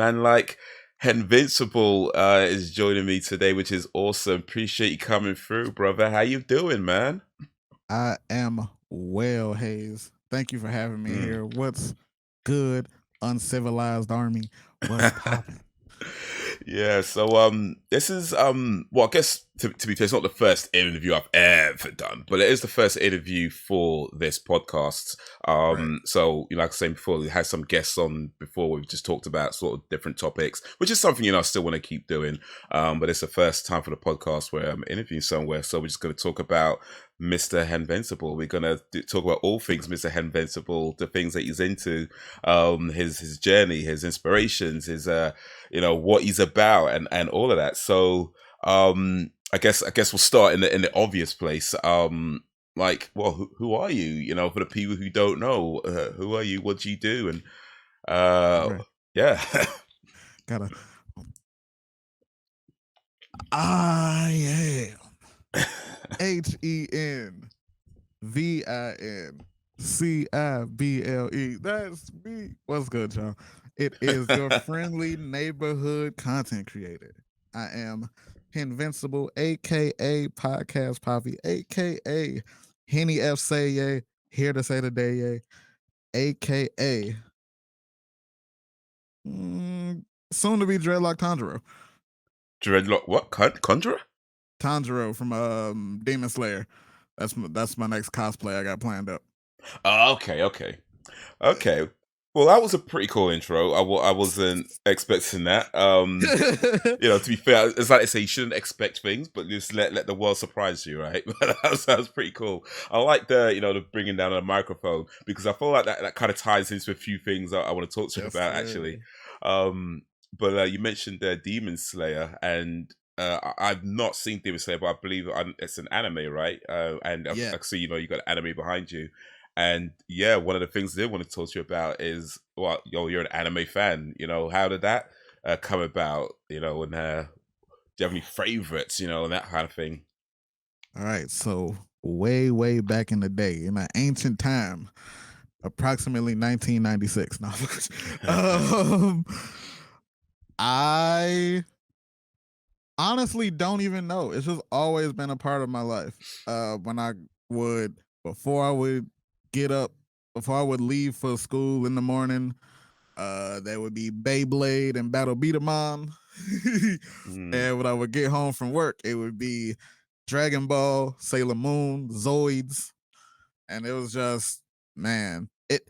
Man, like Henvincible is joining me today, which is awesome. Appreciate you coming through, brother. How you doing, man? I am well, Haze. Thank you for having me Mm. here. What's good, uncivilized army? What's popping? Yeah, so this is well, I guess to be fair, it's not the first interview I've ever done, but it is the first interview for this podcast. Right. So like I was saying before, we had some guests on before. We've just talked about sort of different topics, which is something I still want to keep doing. But it's the first time for the podcast where I'm interviewing somewhere, so we're just going to talk about Mr. Henvincible. We're going to talk about all things Mr. Henvincible, the things that he's into, his journey, his inspirations, his what he's about, and all of that. So I guess we'll start in the obvious place. Who are you? For the people who don't know, who are you? What do you do? And Right. yeah. Gotta. I am HENVINCIBLE. That's me. What's good, y'all? It is your friendly neighborhood content creator. I am Invincible, aka Podcast Poppy, aka Henny F Say Yay, here to say the day yay, aka soon to be Dreadlock Tanjiro. Dreadlock, what? Conjurer? Tanjiro from Demon Slayer. That's my next cosplay I got planned up. Oh, okay. Well, that was a pretty cool intro. I wasn't expecting that. To be fair, it's like they say, you shouldn't expect things, but just let the world surprise you, right? But that sounds pretty cool. I like the bringing down a microphone, because I feel like that kind of ties into a few things I want to talk to you Yes, about, sir. actually. But you mentioned Demon Slayer, and I've not seen Demon Slayer, but I believe it's an anime, right? And Yeah. I see, you got anime behind you. And yeah, one of the things I did want to talk to you about is, well, you're an anime fan. How did that come about? And do you have any favorites? And that kind of thing. All right. So way back in the day, in an ancient time, approximately 1996. No, um, I honestly don't even know. It's just always been a part of my life. When I would before I would get up, before I would leave for school in the morning, there would be Beyblade and Battle Beat 'em on. Mm. And when I would get home from work, it would be Dragon Ball, Sailor Moon, Zoids, and it was just man, it.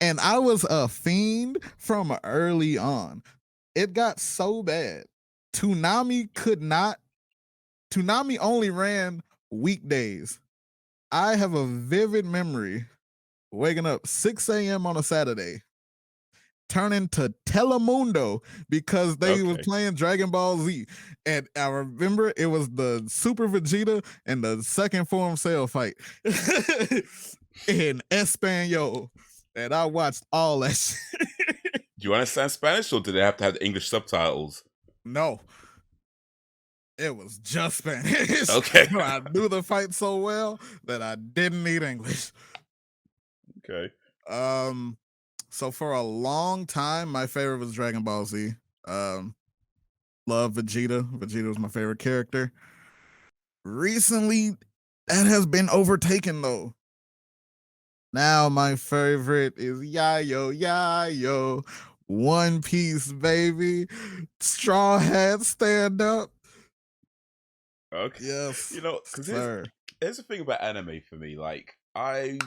And I was a fiend from early on. It got so bad. Toonami could not. Toonami only ran weekdays. I have a vivid memory waking up 6 a.m. on a Saturday, turning to Telemundo because they was Okay. playing Dragon Ball Z. And I remember it was the Super Vegeta and the second form Cell fight in Espanol. And I watched all that shit. Do you understand Spanish, or do they have to have the English subtitles? No, it was just Spanish. Okay. But I knew the fight so well that I didn't need English. Okay. Um, so for a long time, my favorite was Dragon Ball Z. Um, love Vegeta. Vegeta was my favorite character. Recently, that has been overtaken though. Now my favorite is Yayo, One Piece, baby. Straw Hat stand up. Okay. Yes, Because sir. here's the thing about anime for me. Like, I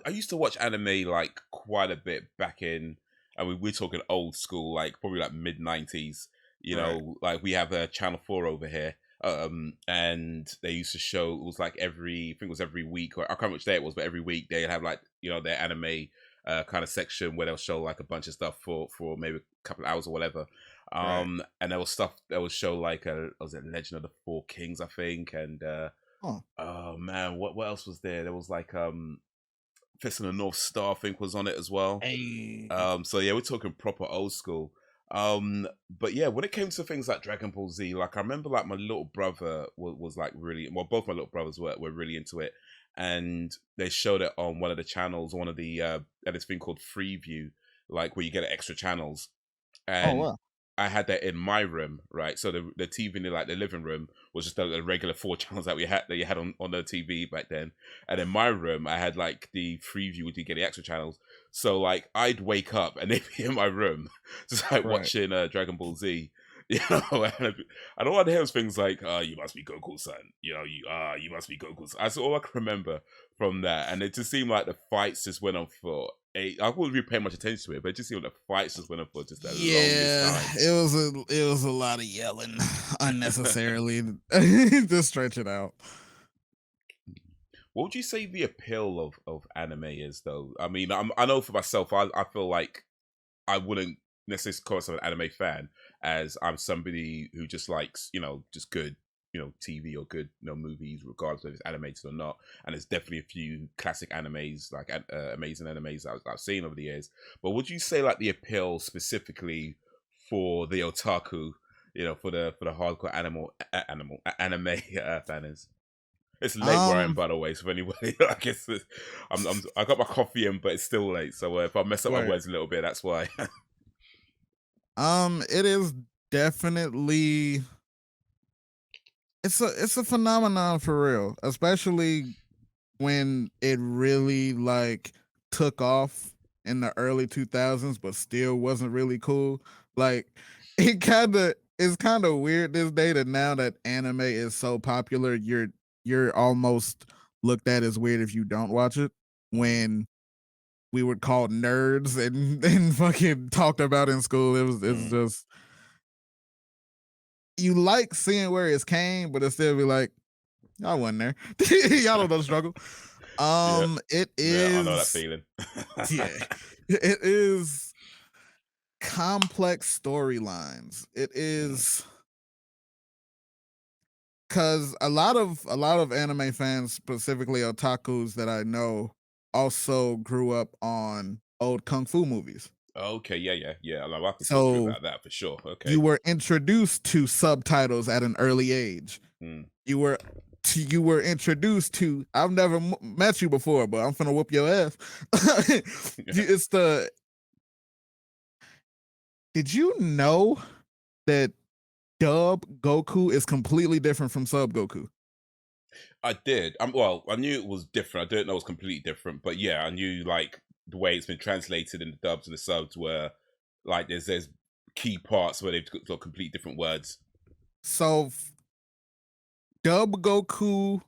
used to watch anime like quite a bit back in. I mean, we're talking old school, like probably like mid 90s. Right. Like we have a Channel 4 over here. And they used to show, it was like I think it was every week, or I can't remember which day it was, but every week they'd have like their anime kind of section where they'll show like a bunch of stuff for maybe a couple of hours or whatever. Right. And there was stuff that would show like was it Legend of the Four Kings, I think, and Oh, oh man, what else was there? There was like Fist of the North Star, I think, was on it as well. hey. So yeah, we're talking proper old school. But yeah, when it came to things like Dragon Ball Z, like I remember like my little brother was like really, well, both my little brothers were really into it, and they showed it on one of the channels, one of the and this thing called Freeview, like where you get extra channels. Oh and wow. I had that in my room, right? So the TV in like the living room was just the regular 4 channels that you had on the TV back then. And in my room, I had like the Freeview, where you get the extra channels. So like I'd wake up and they'd be in my room, just like Right. watching Dragon Ball Z. You know, and all I hear was things like, "You must be Goku's son." You know, you must be Goku's. That's all I can remember from that, and it just seemed like the fights just went on for I wasn't really paying much attention to it, but it just seemed like the fights just went on for just the longest Yeah, time. it was a lot of yelling unnecessarily to stretch it out. What would you say the appeal of anime is, though? I mean, I know for myself, I feel like I wouldn't necessarily call myself an anime fan, as I'm somebody who just likes, just good, TV or good, movies, regardless of if it's animated or not. And there's definitely a few classic animes, like amazing animes that I've seen over the years. But would you say like the appeal specifically for the otaku, for the hardcore anime fans? It's late where I am, Um, by the way. So if anybody, I guess I got my coffee in, but it's still late. So if I mess up my where words a little bit, that's why. it is definitely it's a phenomenon for real, especially when it really like took off in the early 2000s but still wasn't really cool. Like it's kind of weird this day that now that anime is so popular, you're almost looked at as weird if you don't watch it, Mm, when we were called nerds and and fucking talked about in school. It's mm. just, you like seeing where it's came, but it still be like, y'all wasn't there. Y'all don't know the struggle. Yeah, It yeah, I know that is, feeling. yeah, it is complex storylines. It Mm. is because a lot of anime fans, specifically otakus that I know, also grew up on old kung fu movies. Okay, yeah, yeah, yeah. I can talk to you So about that for sure. you Okay. were introduced to subtitles at an early age. Mm. You were introduced to, I've never met you before, but I'm finna whoop your ass. It's the Did you know that dub Goku is completely different from sub Goku? I did. Well, I knew it was different. I didn't know it was completely different, but yeah, I knew like the way it's been translated in the dubs and the subs were like there's key parts where they've got completely different words. So dub Goku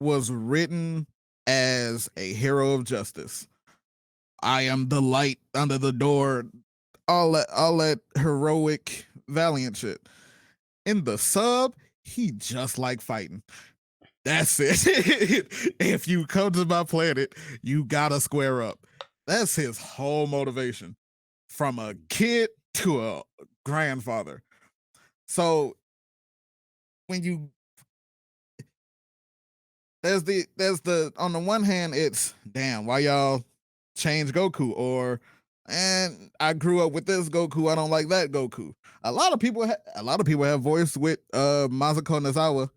was written as a hero of justice. I am the light under the door. All that heroic valiant shit. In the sub, he just like fighting. That's it. If you come to my planet, you gotta square up. That's his whole motivation, from a kid to a grandfather. So when you there's the on the one hand, it's damn, why y'all change Goku, or and I grew up with this Goku, I don't like that Goku. A lot of people have voice with Mazuko Nozawa.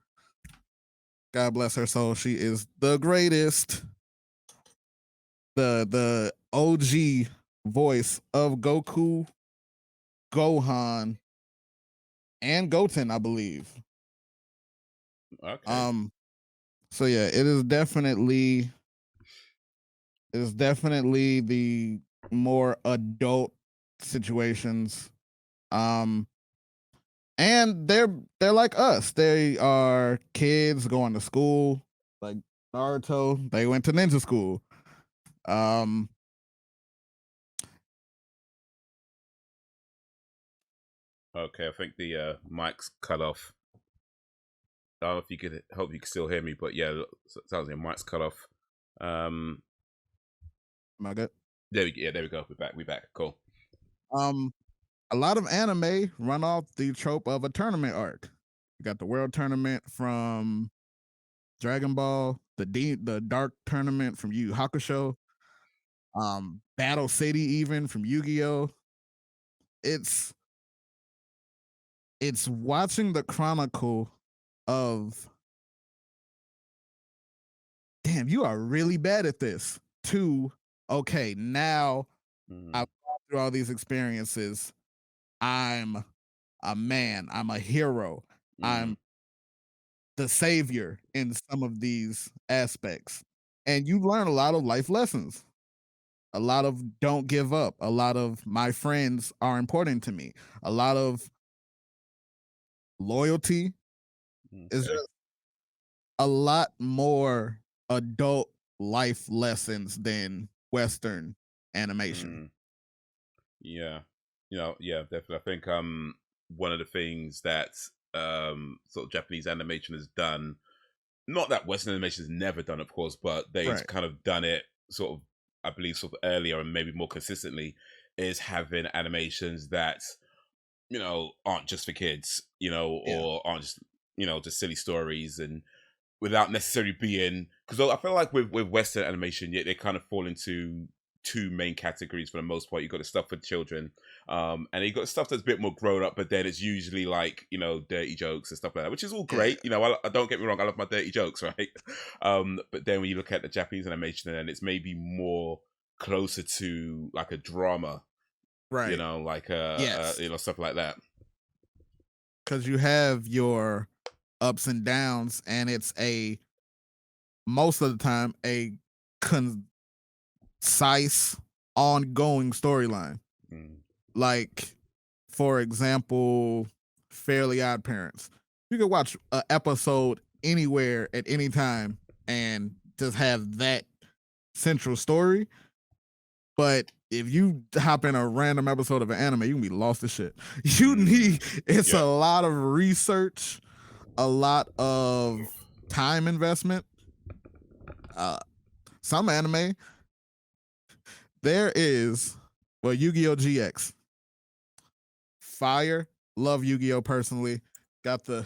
God bless her soul. She is the greatest. The OG voice of Goku, Gohan, and Goten, I believe. Okay. Um, so yeah, it is definitely the more adult situations. Um, and they're like us. They are kids going to school, like Naruto. They went to ninja school. Um, Okay, I think the mic's cut off. I don't know if you could hope you can still hear me, but yeah, sounds like your mic's cut off. Um, am I good? there we go. We're back. We're back. Cool. Um, a lot of anime run off the trope of a tournament arc. You got the world tournament from Dragon Ball, the dark tournament from Yu Yu Hakusho, Battle City even from Yu-Gi-Oh. It's it's watching the chronicle of, damn, you are really bad at this. To, okay, now Mm, I've gone through all these experiences. I'm a man, I'm a hero, Mm, I'm the savior in some of these aspects. And you learn a lot of life lessons. A lot of don't give up. A lot of my friends are important to me. A lot of loyalty is okay. just a lot more adult life lessons than Western animation. Mm, yeah. Yeah, definitely. I think one of the things that sort of Japanese animation has done, not that Western animation has never done, of course, but they've Right. kind of done it sort of, I believe, sort of earlier and maybe more consistently, is having animations that aren't just for kids, Yeah. or aren't just just silly stories, and without necessarily being, because I feel like with Western animation, yeah, they kind of fall into two main categories for the most part. You've got the stuff for children, and you've got stuff that's a bit more grown up, but then it's usually like dirty jokes and stuff like that, which is all Yeah. great. I don't get me wrong, I love my dirty jokes, right? But then when you look at the Japanese animation, and it's maybe more closer to like a drama, Right. like Yes. stuff like that. Because you have your ups and downs, and it's a most of the time a concise, ongoing storyline. Mm. Like, for example, Fairly Odd Parents. You could watch an episode anywhere at any time and just have that central story. But if you hop in a random episode of an anime, you can be lost as shit. You Mm. need it's Yeah. a lot of research, a lot of time investment. Uh, some anime, there is Yu-Gi-Oh! GX. Fire. Love Yu-Gi-Oh! Personally. Got the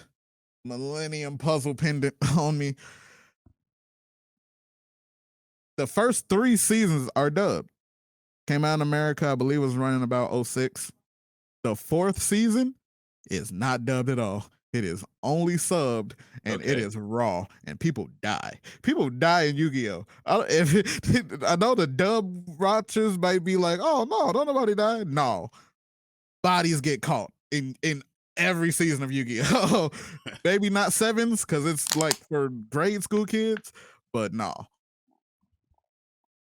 Millennium Puzzle pendant on me. The first 3 seasons are dubbed. Came out in America, I believe it was running about '06. The 4th season is not dubbed at all. It is only subbed and it Okay. is raw, and people die. People die in Yu-Gi-Oh! I know the dub watchers might be like, "Oh no, don't nobody die." No, bodies get caught in every season of Yu-Gi-Oh. Maybe not sevens because it's like for grade school kids, but no.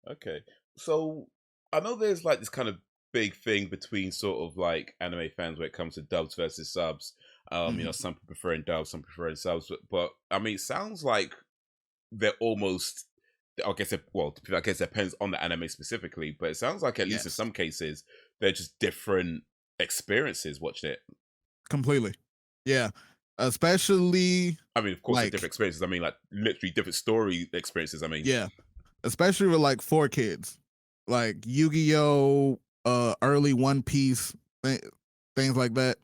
Okay. So I know there's like this kind of big thing between sort of like anime fans when it comes to dubs versus subs. Mhm. Some preferring dubs, some preferring subs, but I mean, it sounds like they're almost. I guess it depends on the anime specifically, but it sounds like at least in Yes, some cases they're just different experiences watching it. completely. Yeah, especially I mean, of course, they're different like experiences. I mean, like literally different story experiences. I mean, yeah, especially with like 4 kids, like Yu-Gi-Oh, early One Piece, th- things like that.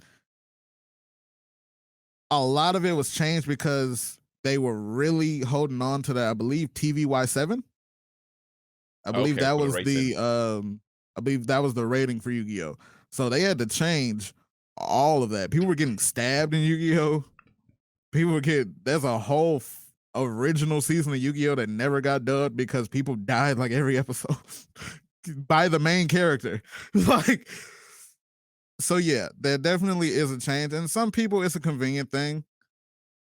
A lot of it was changed because they were really holding on to that. I believe TVY7. I believe okay, that for the was rating. the rating for Yu-Gi-Oh. So they had to change all of that. People were getting stabbed in Yu-Gi-Oh. People were getting there's a whole original season of Yu-Gi-Oh that never got dubbed because people died like every episode by the main character. Like so yeah, there definitely is a change. And some people it's a convenient thing.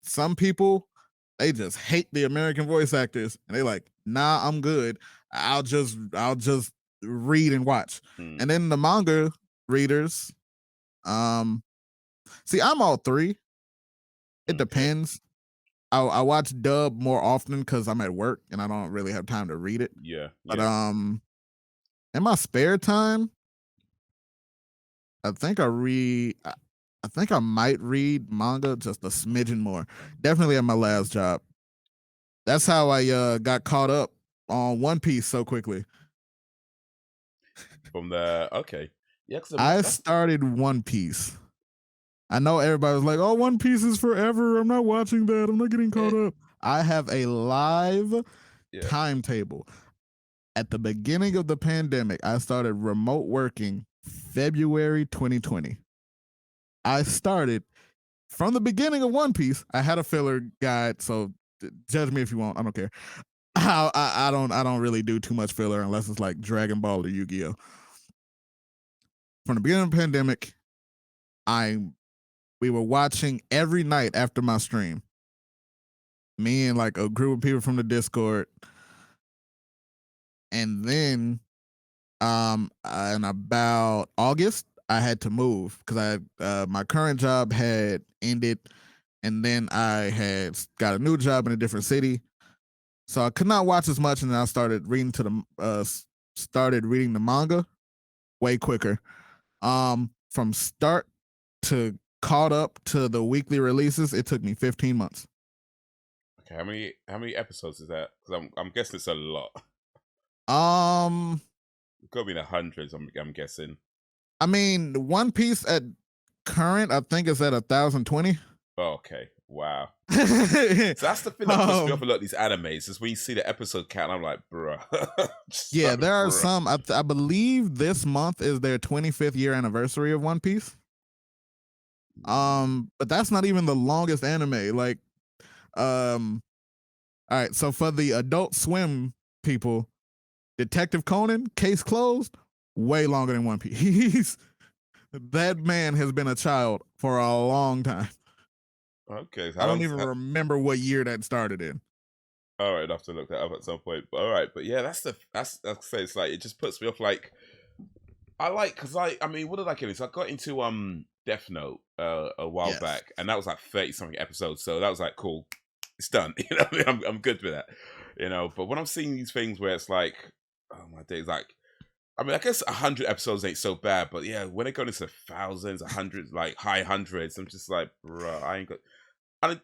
Some people they just hate the American voice actors and they like, nah, I'm good. I'll just read and watch. Hmm, And then the manga readers, um, see, I'm all three. It okay. depends. I watch dub more often because I'm at work and I don't really have time to read it. Yeah, But yeah. in my spare time, I think I read. I think I might read manga just a smidgen more. Definitely at my last job. That's how I got caught up on One Piece so quickly. From the okay, yeah, because I mean I that's started One Piece. I know everybody was like, "Oh, One Piece is forever. I'm not watching that. I'm not getting caught eh, up." I have a live yeah. timetable. At the beginning of the pandemic, I started remote working February 2020. I started from the beginning of One Piece. I had a filler guide, so judge me if you want. I don't care. I don't really do too much filler unless it's like Dragon Ball or Yu Gi Oh. From the beginning of the pandemic, I we were watching every night after my stream. Me and like a group of people from the Discord, and then in about August, I had to move because my current job had ended, and then I had got a new job in a different city, so I could not watch as much, and then I started reading the manga way quicker. From start to caught up to the weekly releases, it took me 15 months. Okay, how many episodes is that? Because I'm guessing it's a lot. Um, It's got to be in the hundreds. I'm guessing. I mean, One Piece at current, I think is at 1,020. Oh, okay, wow. So that's the thing that puts me off a um, lot of these animes is when you see the episode count, I'm like, bruh. Just yeah, like, there are bruh. some. I believe this month is their 25th year anniversary of One Piece. But that's not even the longest anime. Like, all right. So for the Adult Swim people, Detective Conan, case closed, way longer than One Piece. That man has been a child for a long time. Okay, so I don't even remember what year that started in. all right, I have to look that up at some point. But all right, but yeah, that's like I say, it's like it just puts me off. Like I like because I mean, what did I get into? I got into Death Note a while Yes. back, and that was like 30 something episodes. So that was like cool, it's done. You know, what I mean? I'm good with that. You know, but when I'm seeing these things where it's like, oh my days, like. I mean, I guess 100 episodes ain't so bad, but yeah, when it goes into thousands, hundreds, like high hundreds, I'm just like, bruh, I ain't got.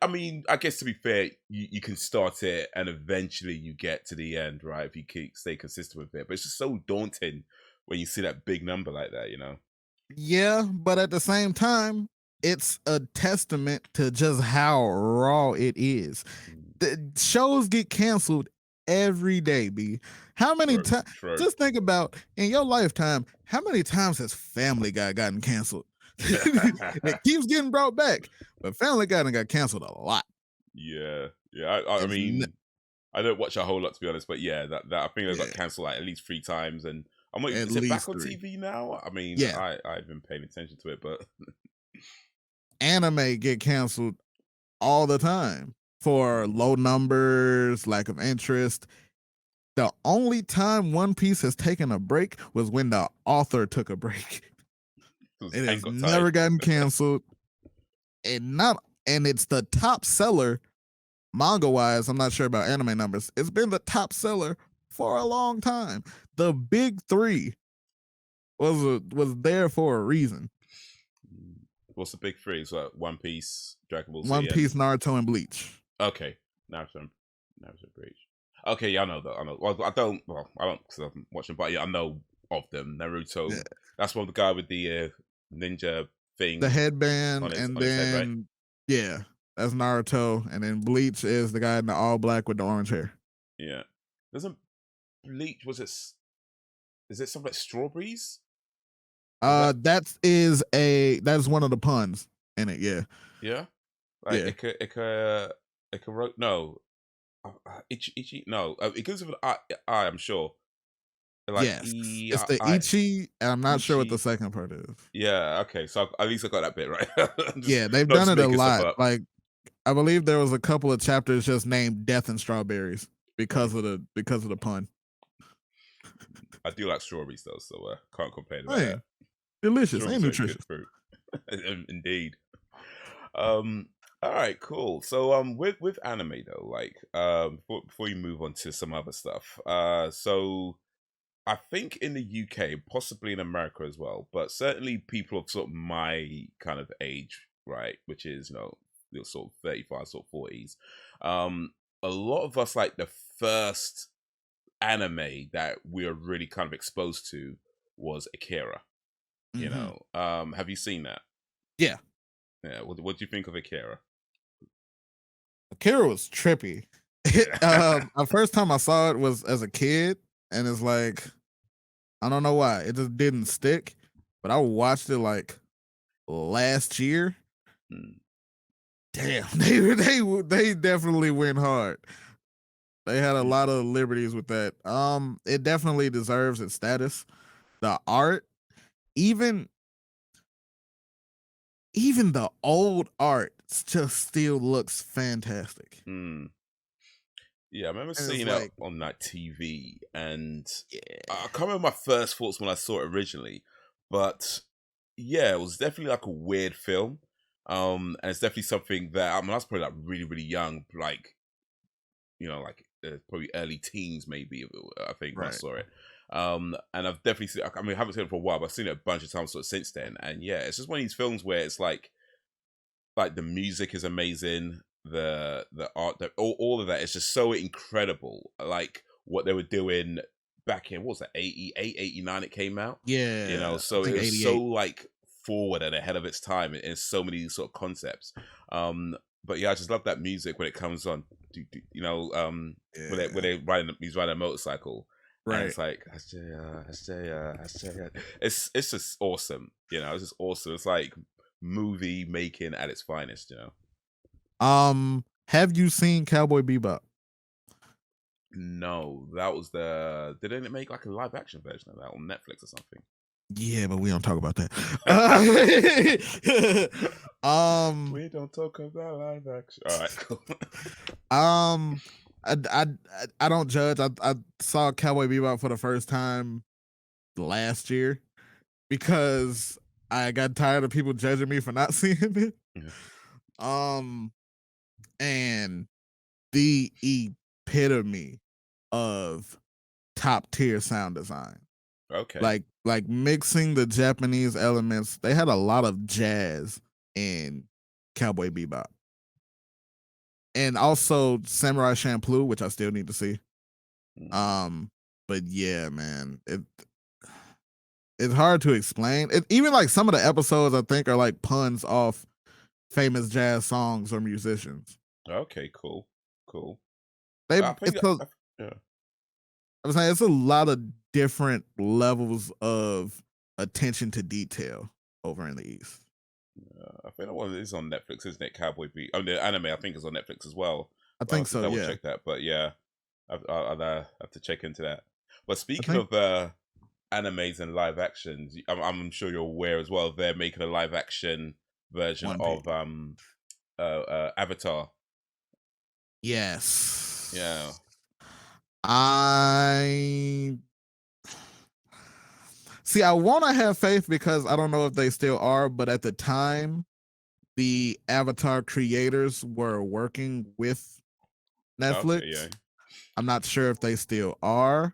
I mean, I guess to be fair, you can start it and eventually you get to the end, right? If you stay consistent with it, but it's just so daunting when you see that big number like that, you know. Yeah, but at the same time, it's a testament to just how raw it is. Mm. The shows get canceled every day, B. How many True, times? true. Just think about in your lifetime, how many times has Family Guy gotten canceled? It keeps getting brought back, but Family Guy done got canceled a lot. Yeah, yeah. I It's mean, I don't watch a whole lot to be honest, but yeah, that I think I got yeah, cancelled like at least 3 times, and I'm like, at is it back least on three. TV now? I mean, Yeah, I've been paying attention to it, but anime get canceled all the time for low numbers, lack of interest. The only time One Piece has taken a break was when the author took a break. It Hank has got tired. never gotten canceled. And it's the top seller manga wise. I'm not sure about anime numbers. It's been the top seller for a long time. The big three was there for a reason. What's the big three? So One Piece, Dragon Ball Z, One and Piece, Naruto, and Bleach. okay, Naruto Breach. Okay, yeah, I know that. I know. Well, I don't. Well, I don't because I'm watching, but yeah, I know of them. Naruto. Yeah. That's one of the guy with the ninja The thing headband, on his and head, right? then yeah, that's Naruto, and then Bleach is the guy in the all black with the orange hair. Yeah. Doesn't Bleach? Was it? Is it something like strawberries? Is that? That's one of the puns in it. Yeah, Yeah. Like yeah, Ika wrote no. Ichi no. It goes with an I. I'm sure. Like yes. It's the Ichi, and I'm not sure what the Ichi. second part is. Yeah. Okay. So at least I got that bit right. I'm just Yeah, they've not done just it a making stuff lot. up. Like I believe there was a couple of chapters just named "Death and Strawberries" Nice. because of the pun. I do like strawberries though, so can't complain about Hey, that. delicious, ain't Strawberries are a good nutritious. fruit, indeed. All right, cool. So with anime though, like before you move on to some other stuff, so I think in the UK, possibly in America as well, but certainly people of sort of my kind of age, right, which is sort of 35, sort of 40s. A lot of us like the first anime that we are really kind of exposed to was Akira. Mm-hmm. Have you seen that? Yeah, Yeah. What do you think of Akira? Akira was trippy. Yeah. The first time I saw it was as a kid, and it's like I don't know why it just didn't stick. But I watched it like last year. Hmm. Damn, they definitely went hard. They had a lot of liberties with that. It definitely deserves its status. The art, even even the old art just still looks fantastic. Mm. Yeah, I remember And it's seeing it like, on like TV, and I yeah, can't remember my first thoughts when I saw it originally, but yeah, it was definitely like a weird film. And it's definitely something that I mean, I was probably like really, really young, like like probably early teens, maybe I think when I right. saw it. And I've definitely seen. I mean, I haven't seen it for a while, but I've seen it a bunch of times sort of since then. And yeah, it's just one of these films where it's like the music is amazing, the art, all of that is just so incredible. Like what they were doing back in, what was that, 88, 89 it came out, Yeah, I so it think was so 88. like forward and ahead of its time in so many sort of concepts. But yeah, I just love that music when it comes on. When Yeah, they riding, he's riding a motorcycle, and right. it's like it's just awesome. It's just awesome. It's like movie making at its finest. Have you seen Cowboy Bebop? No, that was the didn't it make like a live action version of that on Netflix or something? Yeah, but we don't talk about that. Um, We don't talk about live action. All right, cool. um, I don't judge. I saw Cowboy Bebop for the first time last year because I got tired of people judging me for not seeing it. Yeah. Um, and the epitome of top tier sound design. Okay. Like mixing the Japanese elements. They had a lot of jazz in Cowboy Bebop. And also Samurai Champloo, which I still need to see. Mm. Um, but yeah, man, it's hard to explain. Even like some of the episodes, I think, are like puns off famous jazz songs or musicians. Okay. Cool. Cool. They I think. it's a Yeah. I was saying it's a lot of different levels of attention to detail over in the East. I think that one is on Netflix, isn't it? Cowboy Beat. Oh, the anime I think is on Netflix as well. I But I'll think have to so. double Yeah, check that. But yeah, I'll have to check into that. But I speaking think of animes and live actions, I'm sure you're aware as well. They're making a live action version One Piece. of Avatar. Yeah. Yes. I see. I want to have faith because I don't know if they still are, but at the time, the Avatar creators were working with Okay. Yeah. Netflix. I'm not sure if they still are,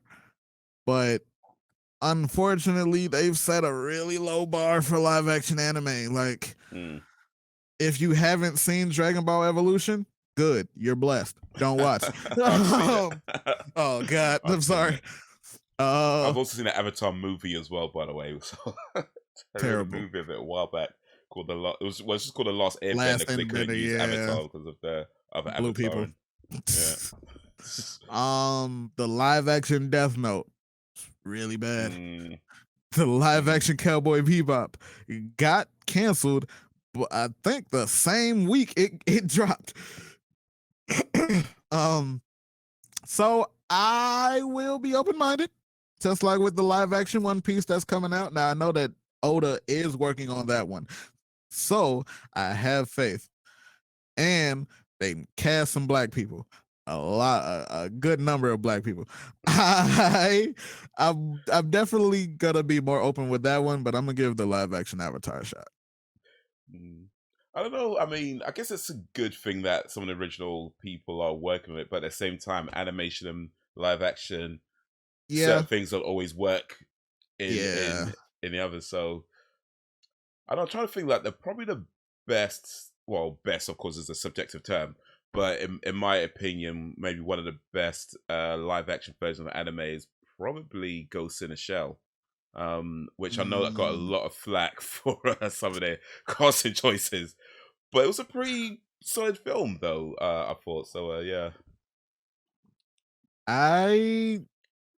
but unfortunately, they've set a really low bar for live action anime. Like, Mm. if you haven't seen Dragon Ball Evolution, good, you're blessed. Don't watch. I've seen it. Oh God, I've I'm seen sorry. it. Uh, I've also seen the Avatar movie as well, by the way. So I read a terrible. movie of it a while back called it's just called The Last Airbender Last because they couldn't Airbender, use yeah, Avatar because of the other blue Avatar. people. And yeah. The live action Death Note, really bad. Mm, The live mm. action Cowboy Bebop got canceled, but I think the same week it dropped. um, so I will be open minded, just like with the live action One Piece that's coming out. Now I know that Oda is working on that one, so I have faith. And they cast some black people, a good number of black people. I'm definitely gonna be more open with that one, but I'm gonna give the live action Avatar a shot. Mm. I don't know. I mean, I guess it's a good thing that some of the original people are working on it, but at the same time, animation and live action, Yeah, certain things don't always work in yeah. in in the others. So I don't trying to think like they're probably the best. Well, best of course is a subjective term, but in my opinion, maybe one of the best live action versions of anime is probably Ghost in a Shell. Which I know that got a Mm, lot of flack for some of their casting choices, but it was a pretty solid film, though. I thought so. Yeah. I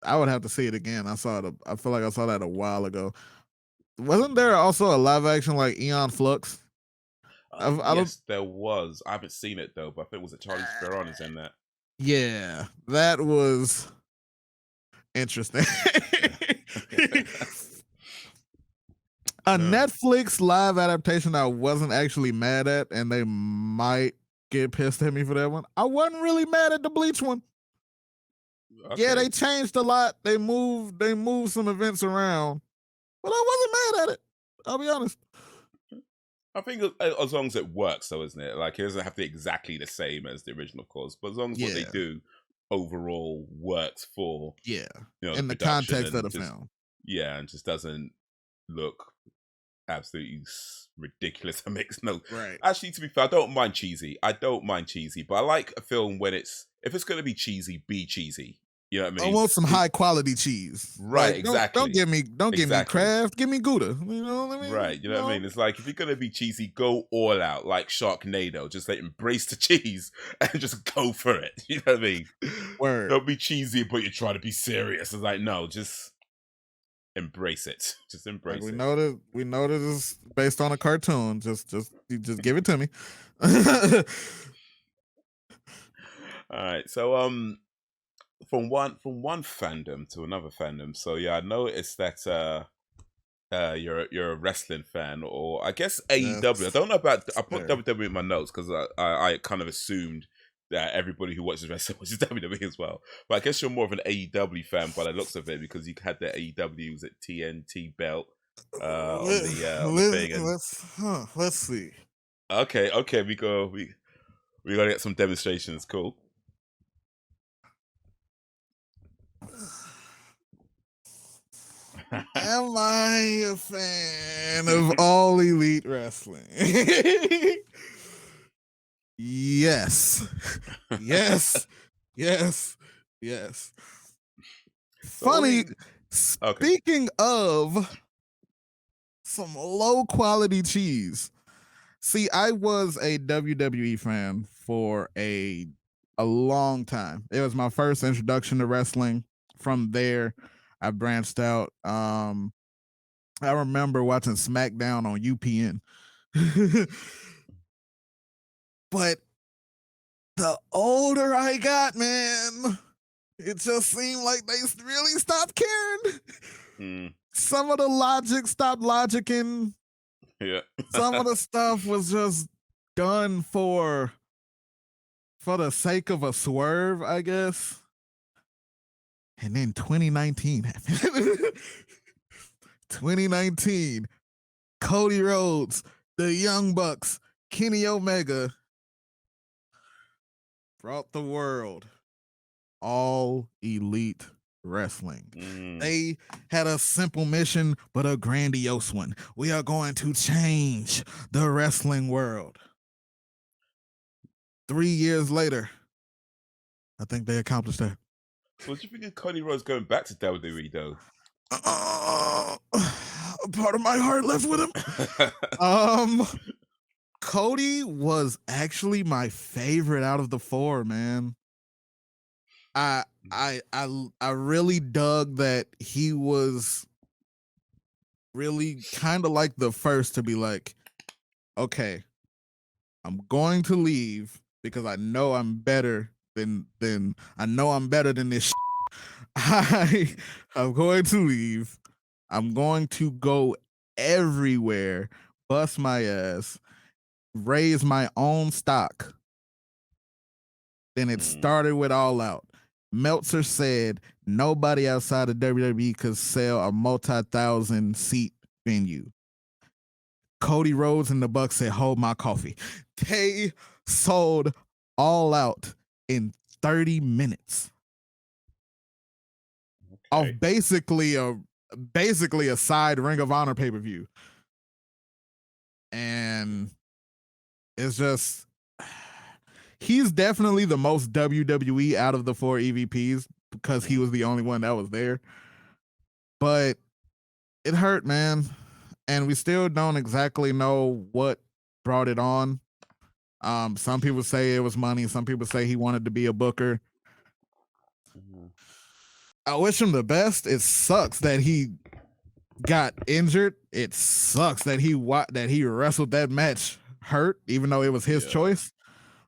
I would have to see it again. I saw it. I feel like I saw that a while ago. Wasn't there also a live action like Eon Flux? I don't. Yes, there was. I haven't seen it though, but I think was it Charlie Theron is in that. Yeah, that was interesting. Yeah. A No. Netflix live adaptation I wasn't actually mad at, and they might get pissed at me for that one. I wasn't really mad at the Bleach one. Okay. Yeah, they changed a lot. They moved some events around, but I wasn't mad at it. I'll be honest. I think as long as it works, though, isn't it? Like, it doesn't have to be exactly the same as the original, of course, but as long as what they Yeah. do overall works for Yeah, the in the production context of and the just film. and just doesn't look absolutely ridiculous. It makes no. Right. Actually, to be fair, I don't mind cheesy. But I like a film when if it's going to be cheesy. You know what I I mean? want some high quality cheese. Right, Like exactly. don't give me Kraft, give me Gouda. You know what I mean? Right, you know what I mean? It's like, if you're gonna be cheesy, go all out, like Sharknado. Just like embrace the cheese and just go for it. You know what I mean? Word. Don't be cheesy, but you're trying to be serious. It's like, no, just embrace it. Just embrace Like, it. we know this is based on a cartoon. Just give it to me. All right, so from one fandom to another fandom. So yeah, I noticed that you're a wrestling fan, or I guess AEW. I don't know about. I put WWE in my notes because I kind of assumed that everybody who watches wrestling watches WWE as well. But I guess you're more of an AEW fan by the looks of it, because you had the AEW's at TNT belt on the thing. And let's see. okay, we gotta get some demonstrations. Cool. Am I a fan of All Elite Wrestling? Yes. Yes. Yes. Yes. Funny. Speaking of some low quality cheese. See, I was a WWE fan for a long time. It was my first introduction to wrestling. From there, I branched out. I remember watching SmackDown on UPN. But the older I got, man, it just seemed like they really stopped caring. Some of the logic stopped logicking. Yeah. Some of the stuff was just done for the sake of a swerve, I guess. And then 2019 happened. 2019, Cody Rhodes, the Young Bucks, Kenny Omega brought the world All Elite Wrestling. They had a simple mission, but a grandiose one. We are going to change the wrestling world. 3 years later, I think they accomplished that. What do you think of Cody Rhodes going back to WWE though? Part of my heart left with him. Cody was actually my favorite out of the four, man. I really dug that he was really kind of like the first to be like, okay, I'm going to leave because I know I'm better than this. I'm going to leave. I'm going to go everywhere, bust my ass, raise my own stock. Then it started with All Out. Meltzer said nobody outside of WWE could sell a multi-thousand seat venue. Cody Rhodes and the Bucks said, hold my coffee. They sold All Out in 30 minutes. Of basically a side Ring of Honor pay-per-view. And it's just, he's definitely the most WWE out of the four EVPs because he was the only one that was there. But it hurt, man. And we still don't exactly know what brought it on. Some people say it was money. Some people say he wanted to be a booker. I wish him the best. It sucks that he got injured. It sucks that he wrestled that match hurt, even though it was his choice.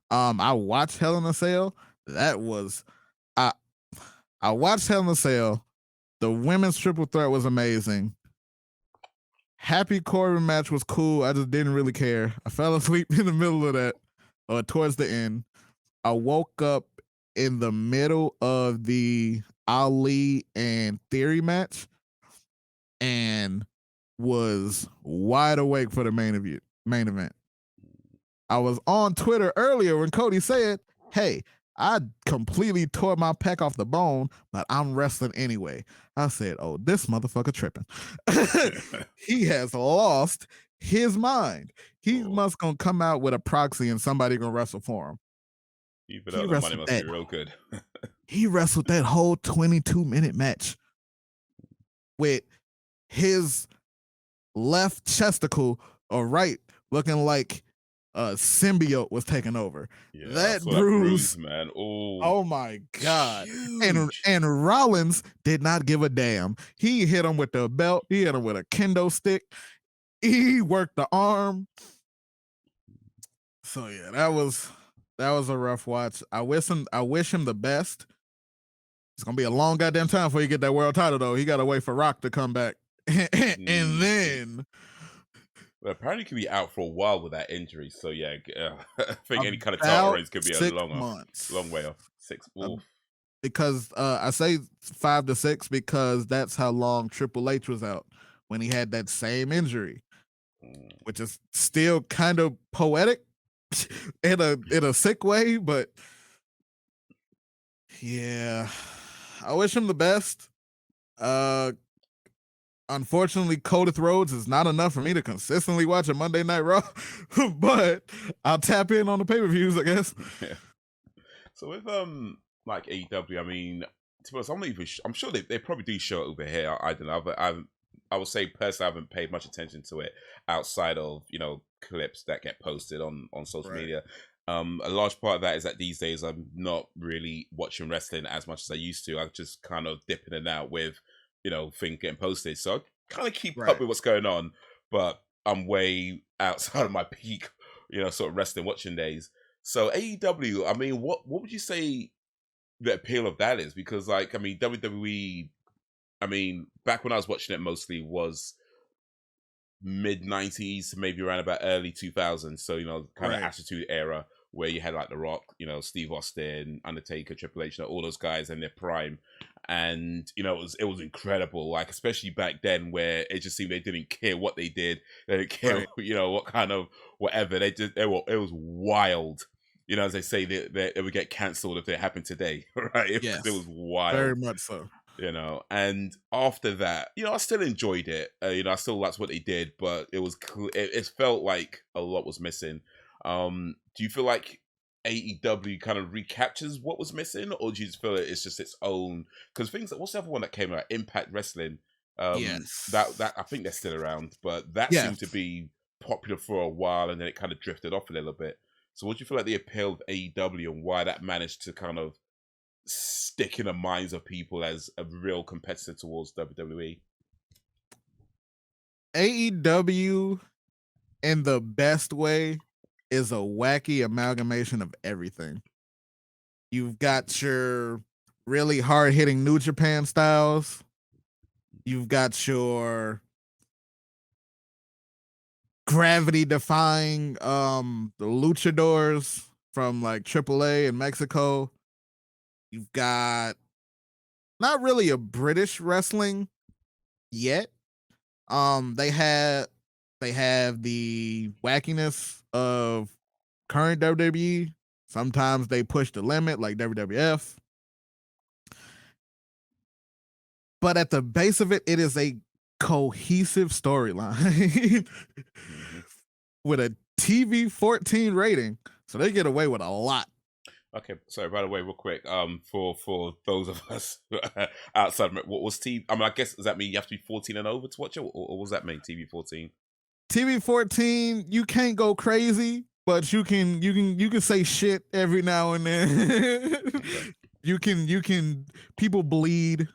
I watched Hell in a Cell. That was I watched Hell in a Cell. The women's triple threat was amazing. Happy Corbin match was cool. I just didn't really care. I fell asleep in the middle of that, or towards the end. I woke up in the middle of the Ali and Theory match and was wide awake for the main event. I was on Twitter earlier when Cody said, "Hey, I completely tore my pec off the bone, but I'm wrestling anyway." I said, "Oh, this motherfucker tripping." He has lost his mind. He must gonna come out with a proxy and somebody gonna wrestle for him. Even though the money must be real good. He wrestled that whole 22-minute match with his left chesticle or right looking like a symbiote was taking over. Yeah, that bruise, man. Oh my god. Huge. And Rollins did not give a damn. He hit him with the belt, he hit him with a kendo stick, he worked the arm. So yeah, that was a rough watch. I wish him the best. It's gonna be a long goddamn time before you get that world title though. He gotta wait for Rock to come back. And then well, apparently he could be out for a while with that injury. So yeah, I think any kind of title reigns could be a long way off. 6 months. Because I say 5 to 6 because that's how long Triple H was out when he had that same injury, which is still kind of poetic in a sick way, but yeah, I wish him the best. Unfortunately, Codith Rhodes is not enough for me to consistently watch a Monday Night Raw, but I'll tap in on the pay-per-views, I guess. Yeah. So with like AEW, I mean, to be honest, I'm sure they probably do show it over here. I don't know, but I would say personally I haven't paid much attention to it outside of clips that get posted on social media. A large part of that is that these days I'm not really watching wrestling as much as I used to. I'm just kind of dipping in and out with things getting posted. So I kind of keep up with what's going on, but I'm way outside of my peak, sort of wrestling watching days. So AEW, I mean, what would you say the appeal of that is? Because like, I mean, WWE, I mean, back when I was watching it mostly was mid 90s to maybe around about early 2000s. So, kind of Attitude Era where you had like The Rock, Steve Austin, Undertaker, Triple H, all those guys in their prime. And, it was incredible. Like, especially back then where it just seemed they didn't care what they did. They didn't care, what kind of whatever. It was wild. As they say, they would get cancelled if it happened today, right? It was wild. Very much so. And after that, I still enjoyed it. I still liked what they did, but it felt like a lot was missing. Do you feel like AEW kind of recaptures what was missing, or do you just feel it's just its own? Because what's the other one that came out? Impact Wrestling. Yes. That I think they're still around, but that seemed to be popular for a while, and then it kind of drifted off a little bit. So, what do you feel like the appeal of AEW and why that managed to kind of stick in the minds of people as a real competitor towards WWE? AEW, in the best way, is a wacky amalgamation of everything. You've got your really hard-hitting New Japan styles. You've got your gravity-defying the luchadors from like AAA in Mexico. You've got not really a British wrestling yet. They have the wackiness of current WWE. Sometimes they push the limit like WWF. But at the base of it, it is a cohesive storyline with a TV 14 rating. So they get away with a lot. Okay, sorry, by the way, real quick, for those of us outside, what was TV? I mean, I guess, does that mean you have to be 14 and over to watch it, or what does that mean, TV 14? TV 14, you can't go crazy, but you can say shit every now and then. Okay. You can people bleed.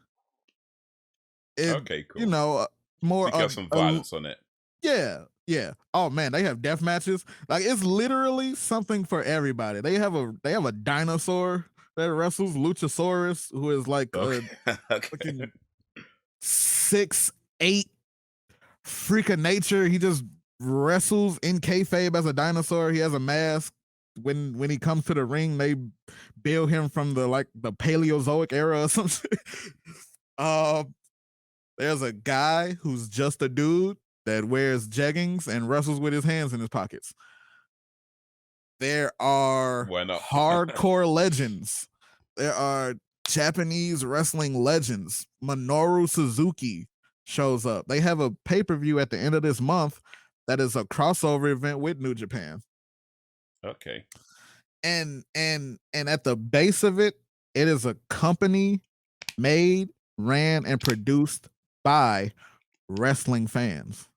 Okay, cool. More you have some violence on it. Yeah. Oh man, they have death matches. Like, it's literally something for everybody. They have a dinosaur that wrestles, Luchasaurus, who is like a fucking 6'8" freak of nature. He just wrestles in kayfabe as a dinosaur. He has a mask. When he comes to the ring, they build him from the Paleozoic era or something. There's a guy who's just a dude that wears jeggings and wrestles with his hands in his pockets. There are Why not? hardcore legends. There are Japanese wrestling legends. Minoru Suzuki shows up. They have a pay-per-view at the end of this month that is a crossover event with New Japan. Okay. And at the base of it, it is a company made, ran, and produced by wrestling fans.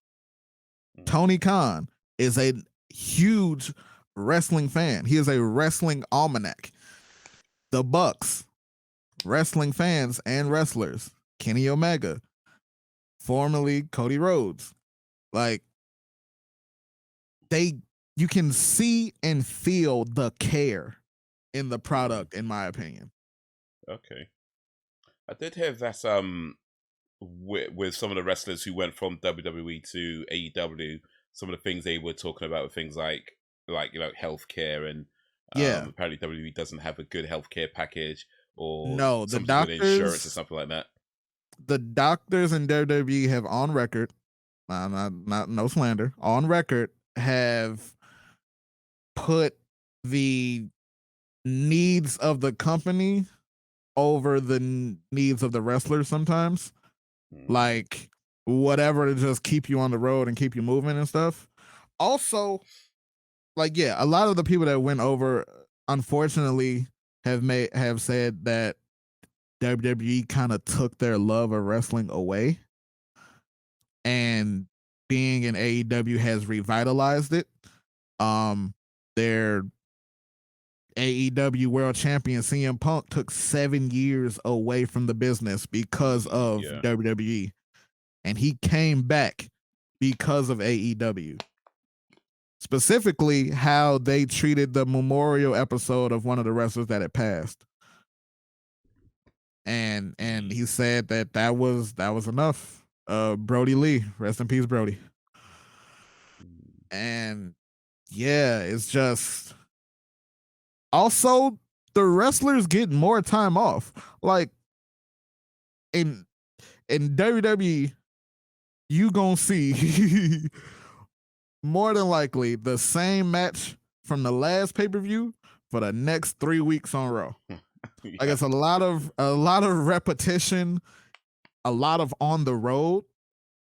Tony Khan is a huge wrestling fan. He is a wrestling almanac. The Bucks, wrestling fans and wrestlers. Kenny Omega, formerly Cody Rhodes. Like, you can see and feel the care in the product, in my opinion. Okay. I did hear that with some of the wrestlers who went from WWE to AEW, some of the things they were talking about were things like healthcare, and Yeah. apparently WWE doesn't have a good healthcare package or No, some good insurance or something like that. The doctors in WWE have on record, not no slander, on record have put the needs of the company over the needs of the wrestlers sometimes. Like, whatever to just keep you on the road and keep you moving and stuff. Also, like, yeah, a lot of the people that went over, unfortunately, have said that WWE kind of took their love of wrestling away, and being in AEW has revitalized it. Their AEW World Champion CM Punk took 7 years away from the business because of WWE, and he came back because of AEW. Specifically, how they treated the memorial episode of one of the wrestlers that had passed, and he said that was enough. Brody Lee, rest in peace, Brody. And yeah, it's just also the wrestlers get more time off. Like, in WWE, you gonna see more than likely the same match from the last pay-per-view for the next 3 weeks on Raw. Like, it's a lot of repetition, a lot of on the road.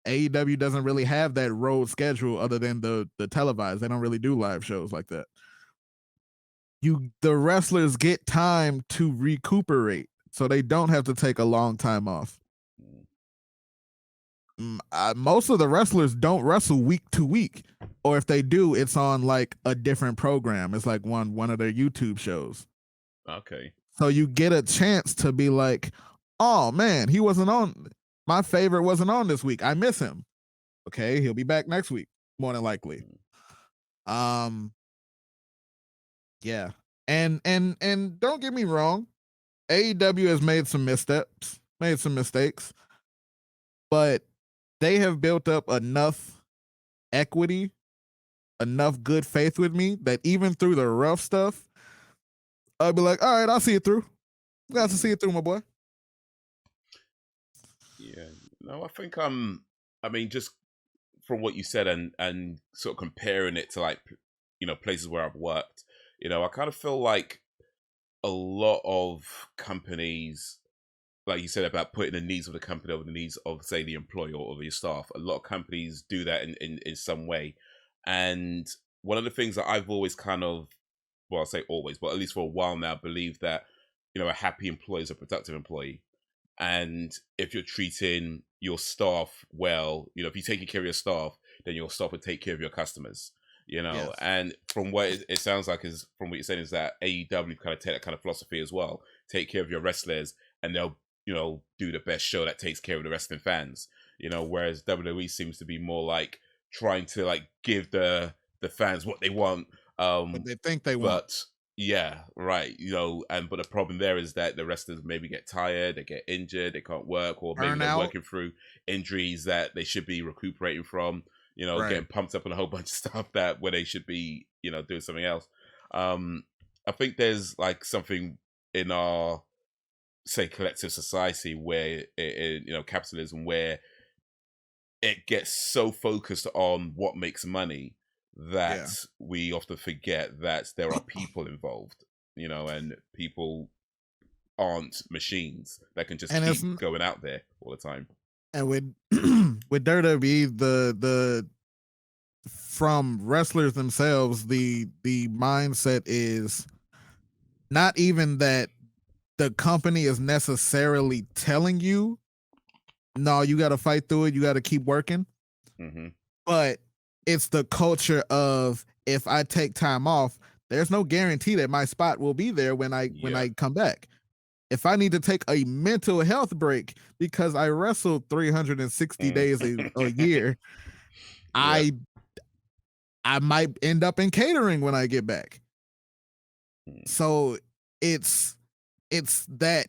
AEW doesn't really have that road schedule other than the televised. They don't really do live shows like that. The wrestlers get time to recuperate, so they don't have to take a long time off. Most of the wrestlers don't wrestle week to week, or if they do, it's on like a different program. It's like one of their YouTube shows. Okay. So you get a chance to be like, oh man, he wasn't on. My favorite wasn't on this week. I miss him. Okay, he'll be back next week, more than likely. Yeah. And don't get me wrong, AEW has made some missteps, made some mistakes, but they have built up enough equity, enough good faith with me that even through the rough stuff, I'll be like, all right, I'll see it through. Got to see it through, my boy. Yeah. No, I think I mean, just from what you said and sort of comparing it to, like, places where I've worked, I kind of feel like a lot of companies, like you said, about putting the needs of the company over the needs of, say, the employer or your staff. A lot of companies do that in some way. And one of the things that I've always kind of, well, I'll say always, but at least for a while now, believe that, a happy employee is a productive employee. And if you're treating your staff well, if you're taking care of your staff, then your staff will take care of your customers. Yes. And from what it sounds like, is from what you're saying, is that AEW kind of take that kind of philosophy as well. Take care of your wrestlers, and they'll do the best show that takes care of the wrestling fans. Whereas WWE seems to be more like trying to, like, give the fans what they want. What they think they want. Yeah, right. But the problem there is that the wrestlers maybe get tired, they get injured, they can't work, or maybe they're Burnout. working through injuries that they should be recuperating from. Right. Getting pumped up on a whole bunch of stuff that where they should be, doing something else. Um, I think there's like something in our say collective society where capitalism where it gets so focused on what makes money that Yeah. we often forget that there are people involved, and people aren't machines that can just And it's keep going out there all the time. and with with WWE, the from wrestlers themselves, the mindset is not even that the company is necessarily telling you, no, you got to fight through it, you got to keep working, Hmm. but it's the culture of if I take time off, there's no guarantee that my spot will be there when Yeah. I come back. If I need to take a mental health break because I wrestled 360 Mm. days a year, Yeah. I I might end up in catering when I get back. Mm. So it's that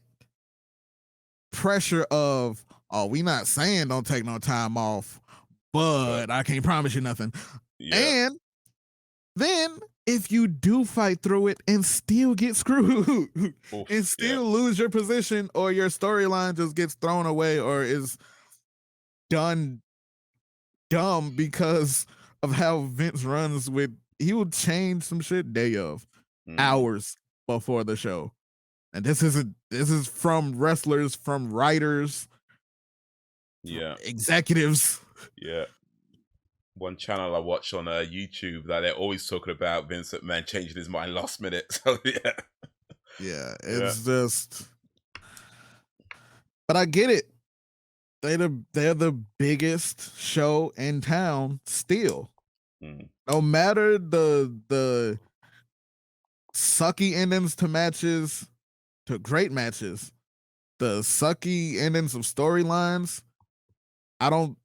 pressure of, oh, we not saying don't take no time off, But but I can't promise you nothing. yeah. And then if you do fight through it and still get screwed and Oof. Yeah. still lose your position, or your storyline just gets thrown away or is done dumb because of how Vince runs with, he will change some shit day of, Mm. hours before the show. And this is from wrestlers, from writers, from Yeah. executives. Yeah. One channel I watch on YouTube that they're always talking about Vince McMahon changing his mind last minute. So yeah. Yeah, Yeah. it's just, but I get it. They're the biggest show in town still. Mm. No matter the sucky endings to matches, to great matches, the sucky endings of storylines, I don't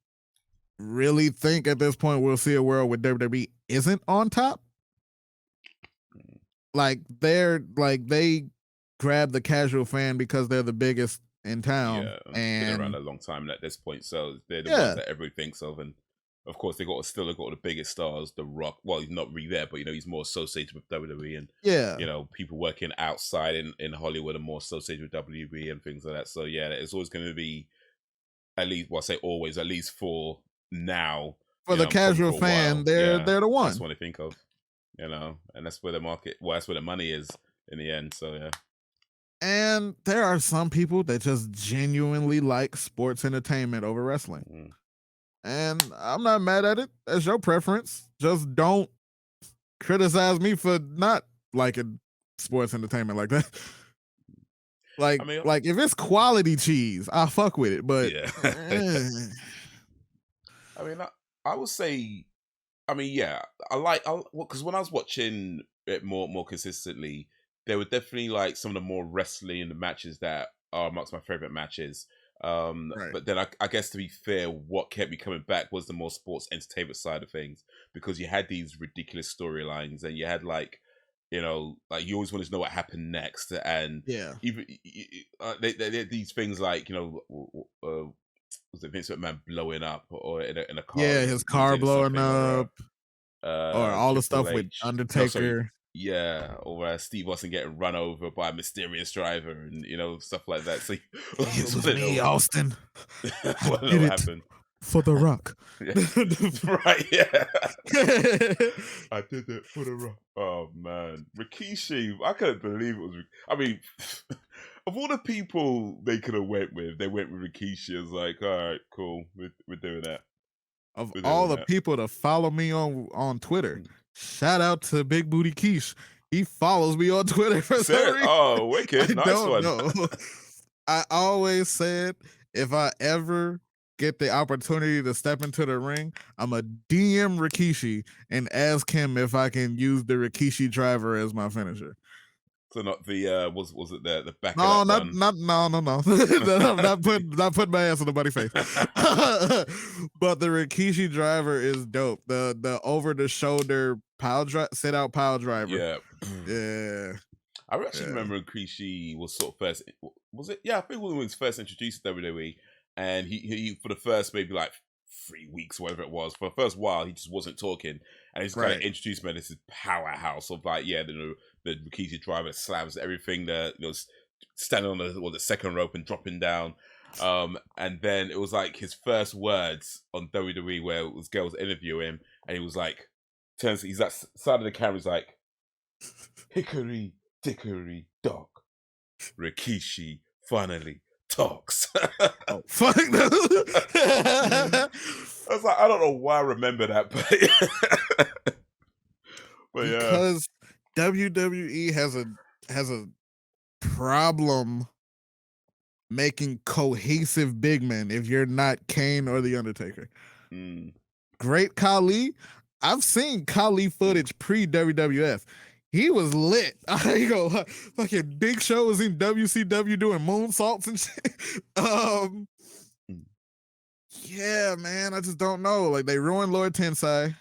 really think at this point we'll see a world where WWE isn't on top. Mm. Like they grab the casual fan because they're the biggest in town, Yeah, been around and a long time at this point, so they're the ones yeah, that everybody thinks of, and of course they got the biggest stars, The Rock. Well, he's not really there, but he's more associated with WWE, and yeah. people working outside in Hollywood are more associated with WWE and things like that. So yeah, it's always going to be at least, well, I say always, at least for now, For the and probably casual for a fan, while. Yeah, they're the that's one. what I think of, and that's where the market, well, that's where the money is in the end. So yeah. And there are some people that just genuinely like sports entertainment over wrestling. Mm. And I'm not mad at it. That's your preference. Just don't criticize me for not liking sports entertainment like that. I mean, like if it's quality cheese, I fuck with it. But yeah. I mean, I would say, I mean, yeah, because when I was watching it more consistently, there were definitely like some of the more wrestling matches that are amongst my favorite matches. right. But then I guess to be fair, what kept me coming back was the more sports entertainment side of things, because you had these ridiculous storylines and you had like you always wanted to know what happened next, and Yeah. even these things like was it Vince McMahon blowing up or in a car Yeah, and his car losing or blowing something, or up, or all the Triple stuff with H. No, sorry. Undertaker. Yeah, or Steve Austin getting run over by a mysterious driver and stuff like that. So you It always was want to me, know Austin. I what did it happened. for The Rock. Yeah. Right, yeah. I did it for the Rock. Oh man, Rikishi! I couldn't believe it was. I mean, of all the people they could have went with, they went with Rikishi. I was like, all right, cool, we're doing that. Of We're all doing the that. people to follow me on Twitter, Mm. shout out to Big Booty Quiche. He follows me on Twitter for some Serious? reason. Oh, I wicked! Nice don't one. know. I always said if I ever get the opportunity to step into the ring, I'm a DM Rikishi and ask him if I can use the Rikishi driver as my finisher. So not the was it the back of No, that one? no. not put my ass in nobody's face. But the Rikishi driver is dope. The over the shoulder sit out pile driver. Yeah. Yeah. I actually Yeah. remember Rikishi was sort of first. Was it? Yeah, I think when he was first introduced to WWE, and he for the first maybe like 3 weeks, whatever it was, for the first while he just wasn't talking, and he's kind of Right. introduced me to this powerhouse of like the Rikishi driver slams everything that standing on the second rope and dropping down. And then it was like his first words on WWE where this girl was interviewing him, and he was like, he's that side of the camera, he's like, "Hickory dickory dock, Rikishi finally talks." Oh fuck! I was like, I don't know why I remember that, but because WWE has a problem making cohesive big men if you're not Kane or The Undertaker. Great Khali. I've seen Khali footage pre WWF. He was lit. I go fucking Big Show was in WCW doing moonsaults and shit. Yeah, man. I just don't know. Like they ruined Lord Tensai.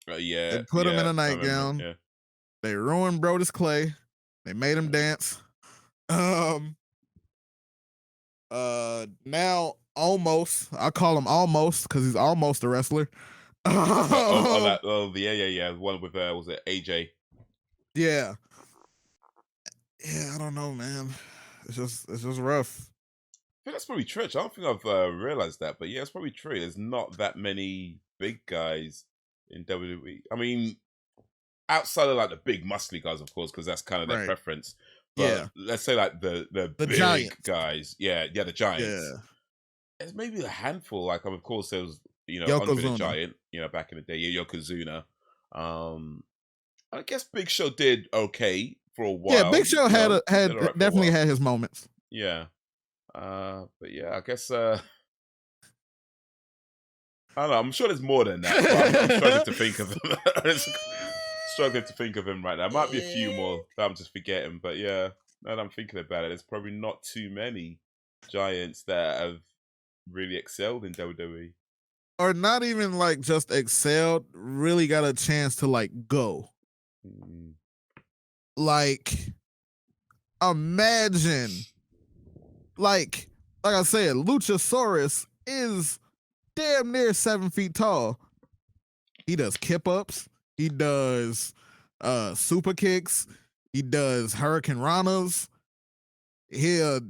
Yeah, They put him in a nightgown. Yeah. They ruined Brodus Clay. They made him dance. Now almost, I call him almost because he's almost a wrestler. Yeah. One with was it AJ? Yeah. I don't know, man. It's just rough. I think that's probably true. I don't think I've realized that, but yeah, it's probably true. There's not that many big guys in WWE. I mean, outside of like the big muscly guys, of course, because that's kind of their preference. But let's say like the big giants. guys, the giants. Yeah, there's maybe a handful. Like of course there was Andre the Giant, back in the day, Yokozuna. I guess Big Show did okay for a while. Yeah, Big Show had definitely had his moments. Yeah, but yeah, I guess I don't know. I'm sure there's more than that. But I'm struggling to think of them. Struggling to think of him right now. There might be a few more that I'm just forgetting, but yeah, now that I'm thinking about it, there's probably not too many giants that have really excelled in WWE. Or not even like just excelled, really got a chance to like go. Like, imagine, like I said, Luchasaurus is damn near 7 feet tall. He does kip ups. He does super kicks. He does hurricane ranas. He'll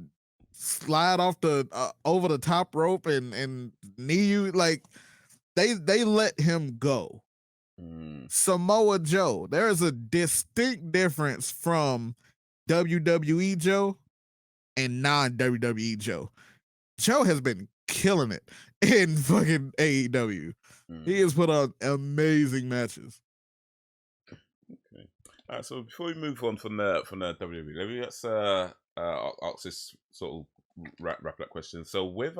slide off the over the top rope and knee you. Like they let him go. Samoa Joe. There is a distinct difference from WWE Joe and non-WWE Joe. Joe has been killing it in fucking AEW. He has put on amazing matches. Okay. All right, so before we move on from the WWE, let's ask this sort of wrap that question. So with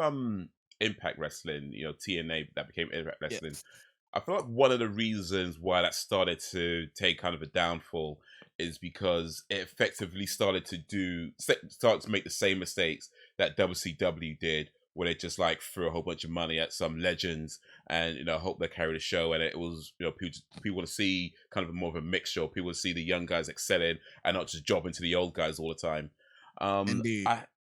Impact Wrestling, TNA that became Impact Wrestling, I feel like one of the reasons why that started to take kind of a downfall is because it effectively started to make the same mistakes that WCW did, where they just like threw a whole bunch of money at some legends and hope they carry the show. And it was people want to see kind of more of a mixture. People want to see the young guys excelling and not just jobbing to the old guys all the time. Indeed.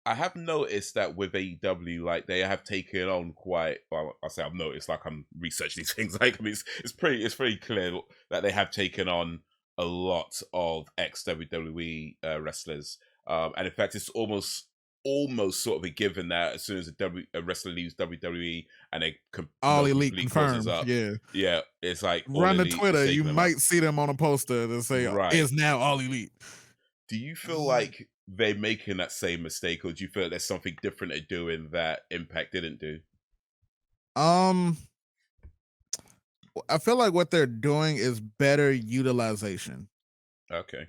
I have noticed that with AEW, like they have taken on quite. Well, I say I've noticed, like I'm researching these things. Like I mean, it's pretty clear that they have taken on a lot of ex WWE wrestlers, and in fact, it's almost sort of a given that as soon as a wrestler leaves WWE and they All Elite confirmed, up, it's like run to Twitter, you might see them on a poster that say is now All Elite. Do you feel like they're making that same mistake, or do you feel like there's something different they're doing that Impact didn't do? I feel like what they're doing is better utilization. Okay.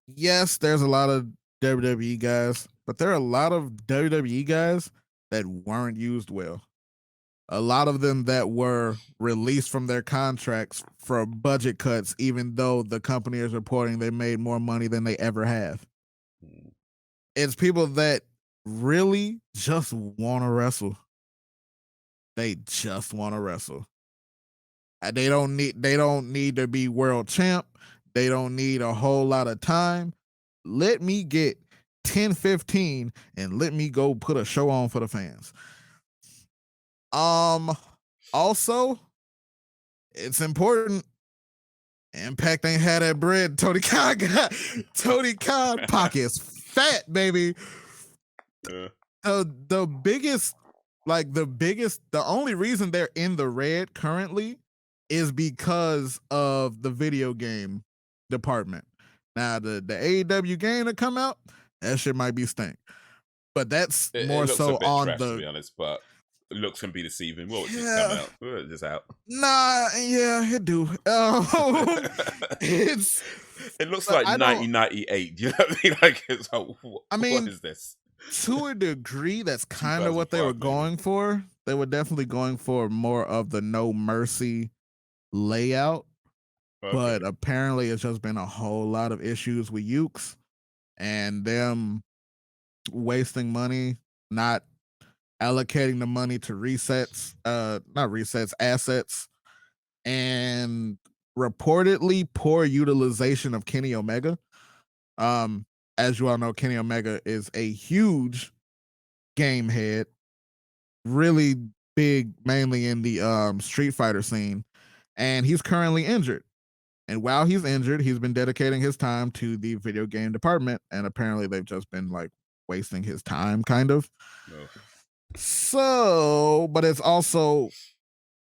Yes, there's a lot of WWE guys, but there are a lot of WWE guys that weren't used well. A lot of them that were released from their contracts for budget cuts, even though the company is reporting they made more money than they ever have. Mm. It's people that really just want to wrestle. They just want to wrestle. They don't need to be world champ. They don't need a whole lot of time. Let me get 10, 15, and let me go put a show on for the fans. Also, it's important. Impact ain't had that bread. Tony Khan got Tony Khan pockets fat, baby. Yeah. The biggest, the only reason they're in the red currently is because of the video game department. Now the AEW game to come out, that shit might be stink. But that's It more looks a so bit on trash, to the be honest, but it looks can be deceiving. Well, it's just come yeah. out. Well, it's just out. Nah, yeah, it do. It's It looks but like I don't 1998. You know what I mean? Like, it's like, I what mean is this? to a degree that's kind of what they were 2005, maybe. going for. They were definitely going for more of the no mercy layout, but Okay. apparently it's just been a whole lot of issues with Ukes and them wasting money, not allocating the money to resets, not resets, assets, and reportedly poor utilization of Kenny Omega. Um, as you all know, Kenny Omega is a huge game head, really big, mainly in the Street Fighter scene, and he's currently injured. And while he's injured, he's been dedicating his time to the video game department, and apparently they've just been like wasting his time, kind of. No. So, but it's also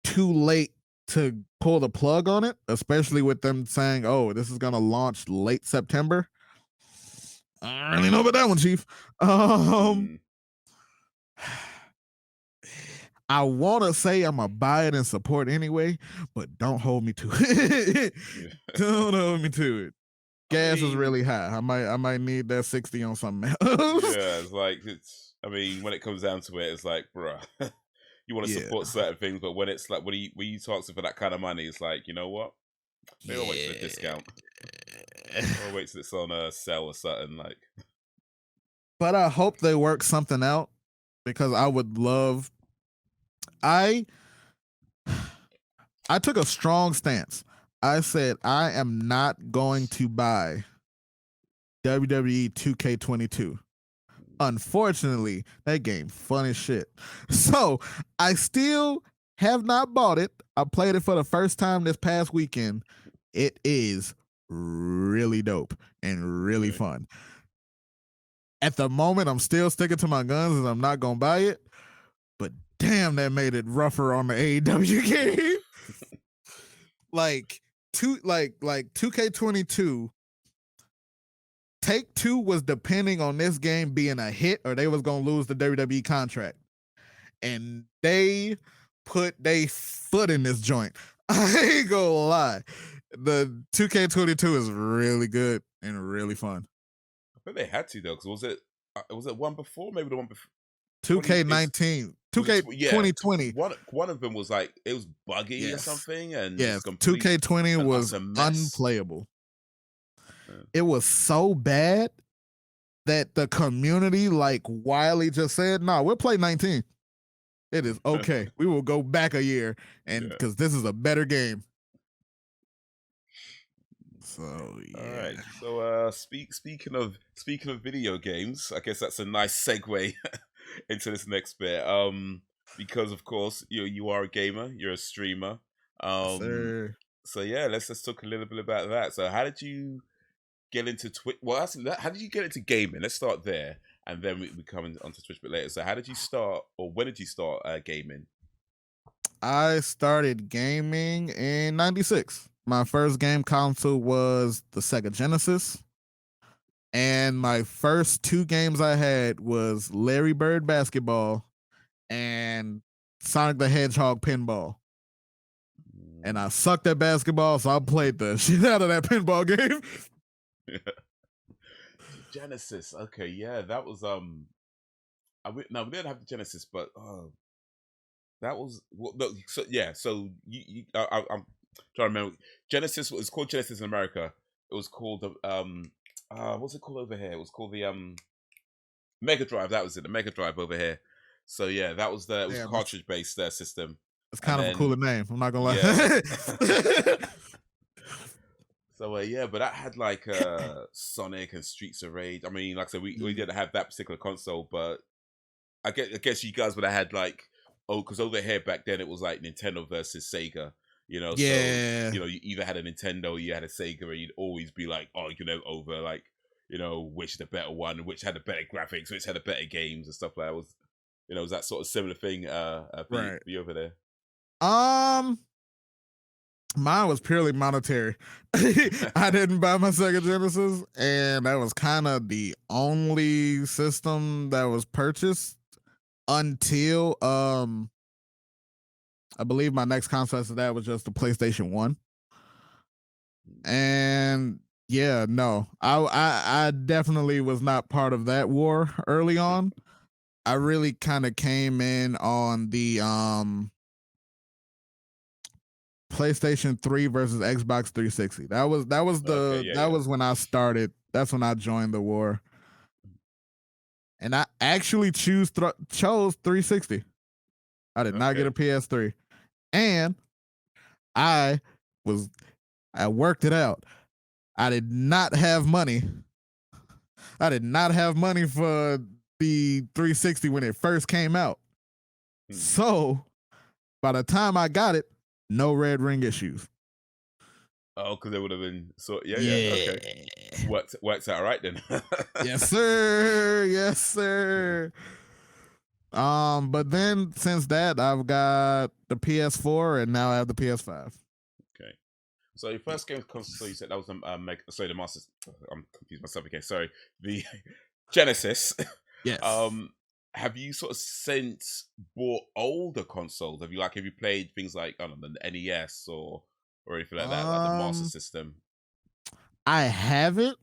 too late to pull the plug on it, especially with them saying, "Oh, this is gonna launch late September." I don't really know about that one, Chief. Mm. I want to say I'm gonna buy it and support anyway, but don't hold me to it. Yeah. Don't hold me to it. Gas is mean, really high. I might need that 60 on something else. yeah, it's like it's. I mean, when it comes down to it, it's like, bruh, you want to Yeah, support certain things, but when it's like when you talk to for that kind of money, it's like, you know what? Maybe I'll wait for the discount. Or I'll wait till it's on a sale or something. Like, but I hope they work something out because I would love. I I took a strong stance. I said I am not going to buy WWE 2K22. Unfortunately, that game fun as shit. So I still have not bought it. I played it for the first time this past weekend. It is really dope and really really, fun. At the moment, I'm still sticking to my guns and I'm not gonna buy it. But damn, that made it rougher on the AEW game. like 2K22 Take Two was depending on this game being a hit or they was gonna lose the WWE contract. And they put their foot in this joint. I ain't gonna lie. The 2K22 is really good and really fun. I think they had to though, because was it one before? Maybe the one before 20 is 2K19, was it? Yeah, 2020. one of them was like it was buggy or Yes. something, and Yes. just complete 2K20 an was utter mess. unplayable. Yeah. It was so bad that the community, like Wiley just said, no, we'll play 19. It is okay. We will go back a year and Yeah. because this is a better game. So All yeah. right. So speaking of video games, I guess that's a nice segue into this next bit. Because of course you are a gamer, you're a streamer. Yes, Um, sir. so yeah, let's talk a little bit about that. So how did you get into Twitch? Well, actually, how did you get into gaming? Let's start there, and then we come onto Twitch a bit later. So how did you start, or when did you start gaming? I started gaming in 96. My first game console was the Sega Genesis. And my first two games I had was Larry Bird basketball and Sonic the Hedgehog pinball. And I sucked at basketball, so I played the shit out of that pinball game. Genesis. Okay, yeah, that was no, we didn't have the Genesis, but That was well, no, so yeah. So I'm trying to remember. Genesis was called Genesis in America. It was called the what's it called over here? It was called the Mega Drive. That was it. The Mega Drive over here. So yeah, that was the it was Yeah, cartridge based system, it's and kind of a cooler then name. I'm not gonna yeah. lie. So yeah, but that had like Sonic and Streets of Rage. I mean, like I said, we Mm. didn't have that particular console, but I guess you guys would have had like because over here back then it was like Nintendo versus Sega, so Yeah, you either had a Nintendo or you had a Sega, and you'd always be like arguing over like which the better one, which had the better graphics, which had the better games and stuff like that. Was that sort of similar thing right. for you over there? Um, Mine was purely monetary. I didn't buy my Sega Genesis, and that was kind of the only system that was purchased until I believe my next console after that was just the PlayStation 1. And yeah, no. I definitely was not part of that war early on. I really kind of came in on the PlayStation 3 versus Xbox 360. Okay, yeah, That yeah. was when I started. That's when I joined the war. And I actually chose 360. I did not get Okay. a PS3. And I was I worked it out. I did not have money. I did not have money for the 360 when it first came out. Hmm. So by the time I got it, no red ring issues. Oh, because it would have been so. Yeah, yeah. Yeah. Okay. Works out right then. Yes, sir. Yes, sir. But then since that, I've got the PS4 and now I have the PS5. Okay. So your first game console, you said that was sorry, the Master. I'm confused myself again. Sorry, the Genesis. Yes. um, have you sort of since bought older consoles? Have you played things like I don't know the NES or anything like that, like the Master Um, System? I haven't,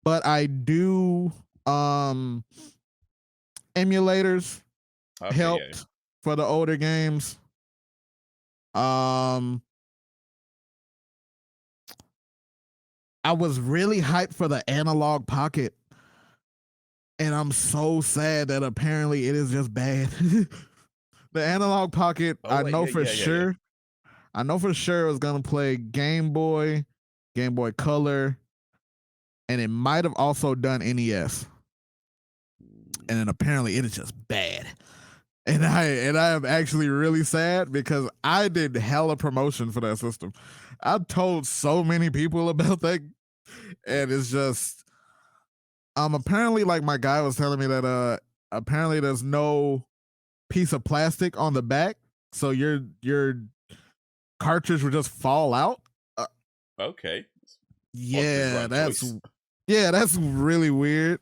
but I do emulators Okay, yeah. helped for the older games. Um I was really hyped for the analog pocket, and I'm so sad that apparently it is just bad. The analog pocket, Oh wait, yeah, yeah, yeah, yeah. I know for sure it was gonna play Game Boy, Game Boy Color, and it might have also done NES. And then apparently it is just bad. And I am actually really sad because I did hella promotion for that system. I told so many people about that, and it's just apparently like my guy was telling me that apparently there's no piece of plastic on the back, so your cartridge would just fall out. Uh, Okay. Odd yeah, design choice. that's really weird.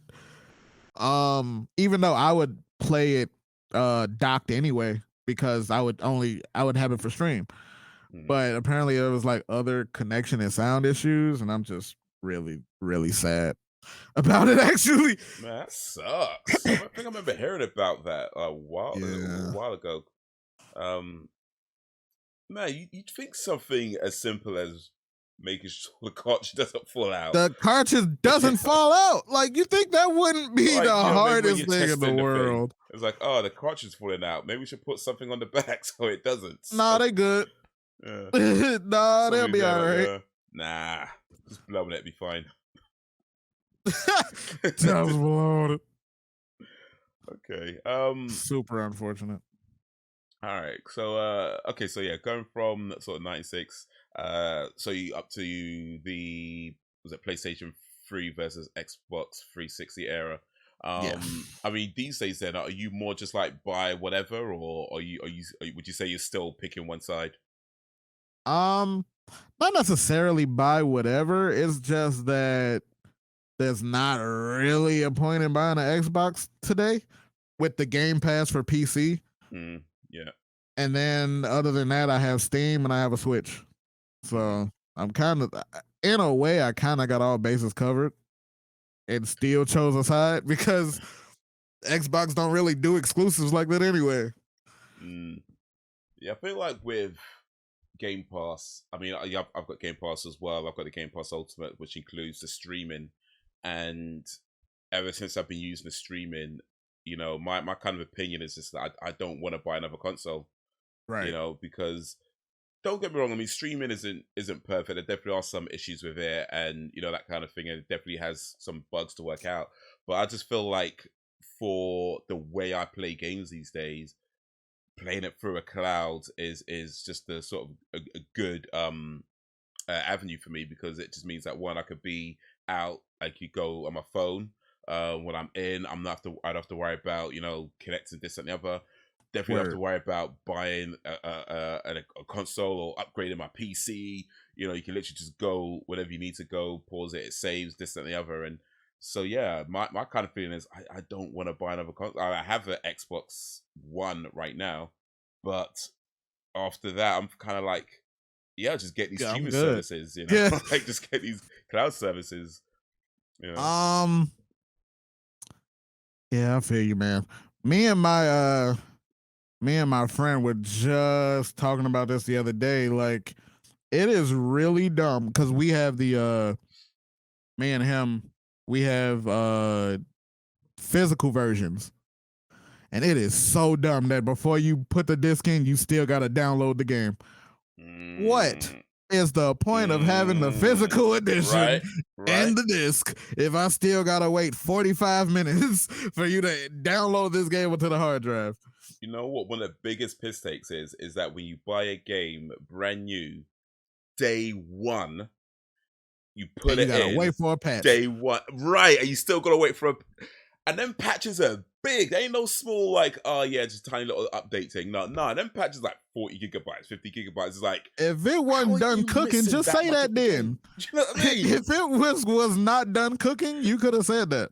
Even though I would play it docked anyway because I would have it for stream. Hmm. But apparently there was like other connection and sound issues, and I'm just really, really sad about it actually. Man, that sucks. I think I remember hearing about that a Yeah. while ago. Um, Man, you'd think something as simple as making sure the cartridge doesn't fall out. The cartridge doesn't fall out. Like you think that wouldn't be the Like, maybe when hardest you're thing in the testing the thing, world. it's like, oh, the cartridge is falling out. Maybe we should put something on the back so it doesn't. Nah, they good. Yeah. Nah, they'll Somebody's be there all like, right. nah, just blowing it, be fine. Just blown. Okay. Super unfortunate. All right. So okay, so yeah, going from sort of 96 so you up to the was it PlayStation 3 versus Xbox 360 era. Yeah. I mean these days then are you more just like buy whatever or would you say you're still picking one side? Um, Not necessarily buy whatever. It's just that there's not really a point in buying an Xbox today with the Game Pass for PC. Mm, yeah. And then other than that, I have Steam and I have a Switch. Hmm. So I'm kind of, in a way, I kind of got all bases covered and still chose a side because Xbox don't really do exclusives like that anyway. Mm. Yeah, I feel like with Game Pass, I mean, I've got Game Pass as well. I've got the Game Pass Ultimate, which includes the streaming, and ever since I've been using the streaming, my kind of opinion is just that I don't want to buy another console, Right. because don't get me wrong. I mean, streaming isn't perfect. There definitely are some issues with it, and that kind of thing. And it definitely has some bugs to work out. But I just feel like for the way I play games these days, playing it through a cloud is just a sort of a good avenue for me, because it just means that one, I could be out, I could go on my phone when I'm in. I'd have to worry about connecting this and the other. Definitely have to Word. worry about buying a console or upgrading my PC. You can literally just go whenever you need to go, pause it, it saves this and the other. And so yeah, my kind of feeling is I don't want to buy another console. I have an Xbox One right now, but after that, I'm kind of like, yeah, just get these Yeah, I'm streaming good. services, Yeah. like just get these cloud services, you know. Um. Yeah, I feel you, man. Me and my uh, me and my friend were just talking about this the other day. Like, it is really dumb because we have me and him, we have physical versions. And it is so dumb that before you put the disc in, you still gotta download the game. What Mm, is the point of having the physical edition right, right. and the disc if I still gotta wait 45 minutes for you to download this game onto the hard drive? You know what? One of the biggest piss takes is that when you buy a game brand new, day one, you And put you it gotta in wait for a patch. day one, right? And you still gotta wait for a. And then patches are big. They ain't no small like, oh yeah, just tiny little update thing. No, no. Then patches like 40 GB, 50 GB. It's like, If it how wasn't are done you cooking, missing just that say much that of the game? then. Do you know what I mean? If it was not done cooking, you could have said that.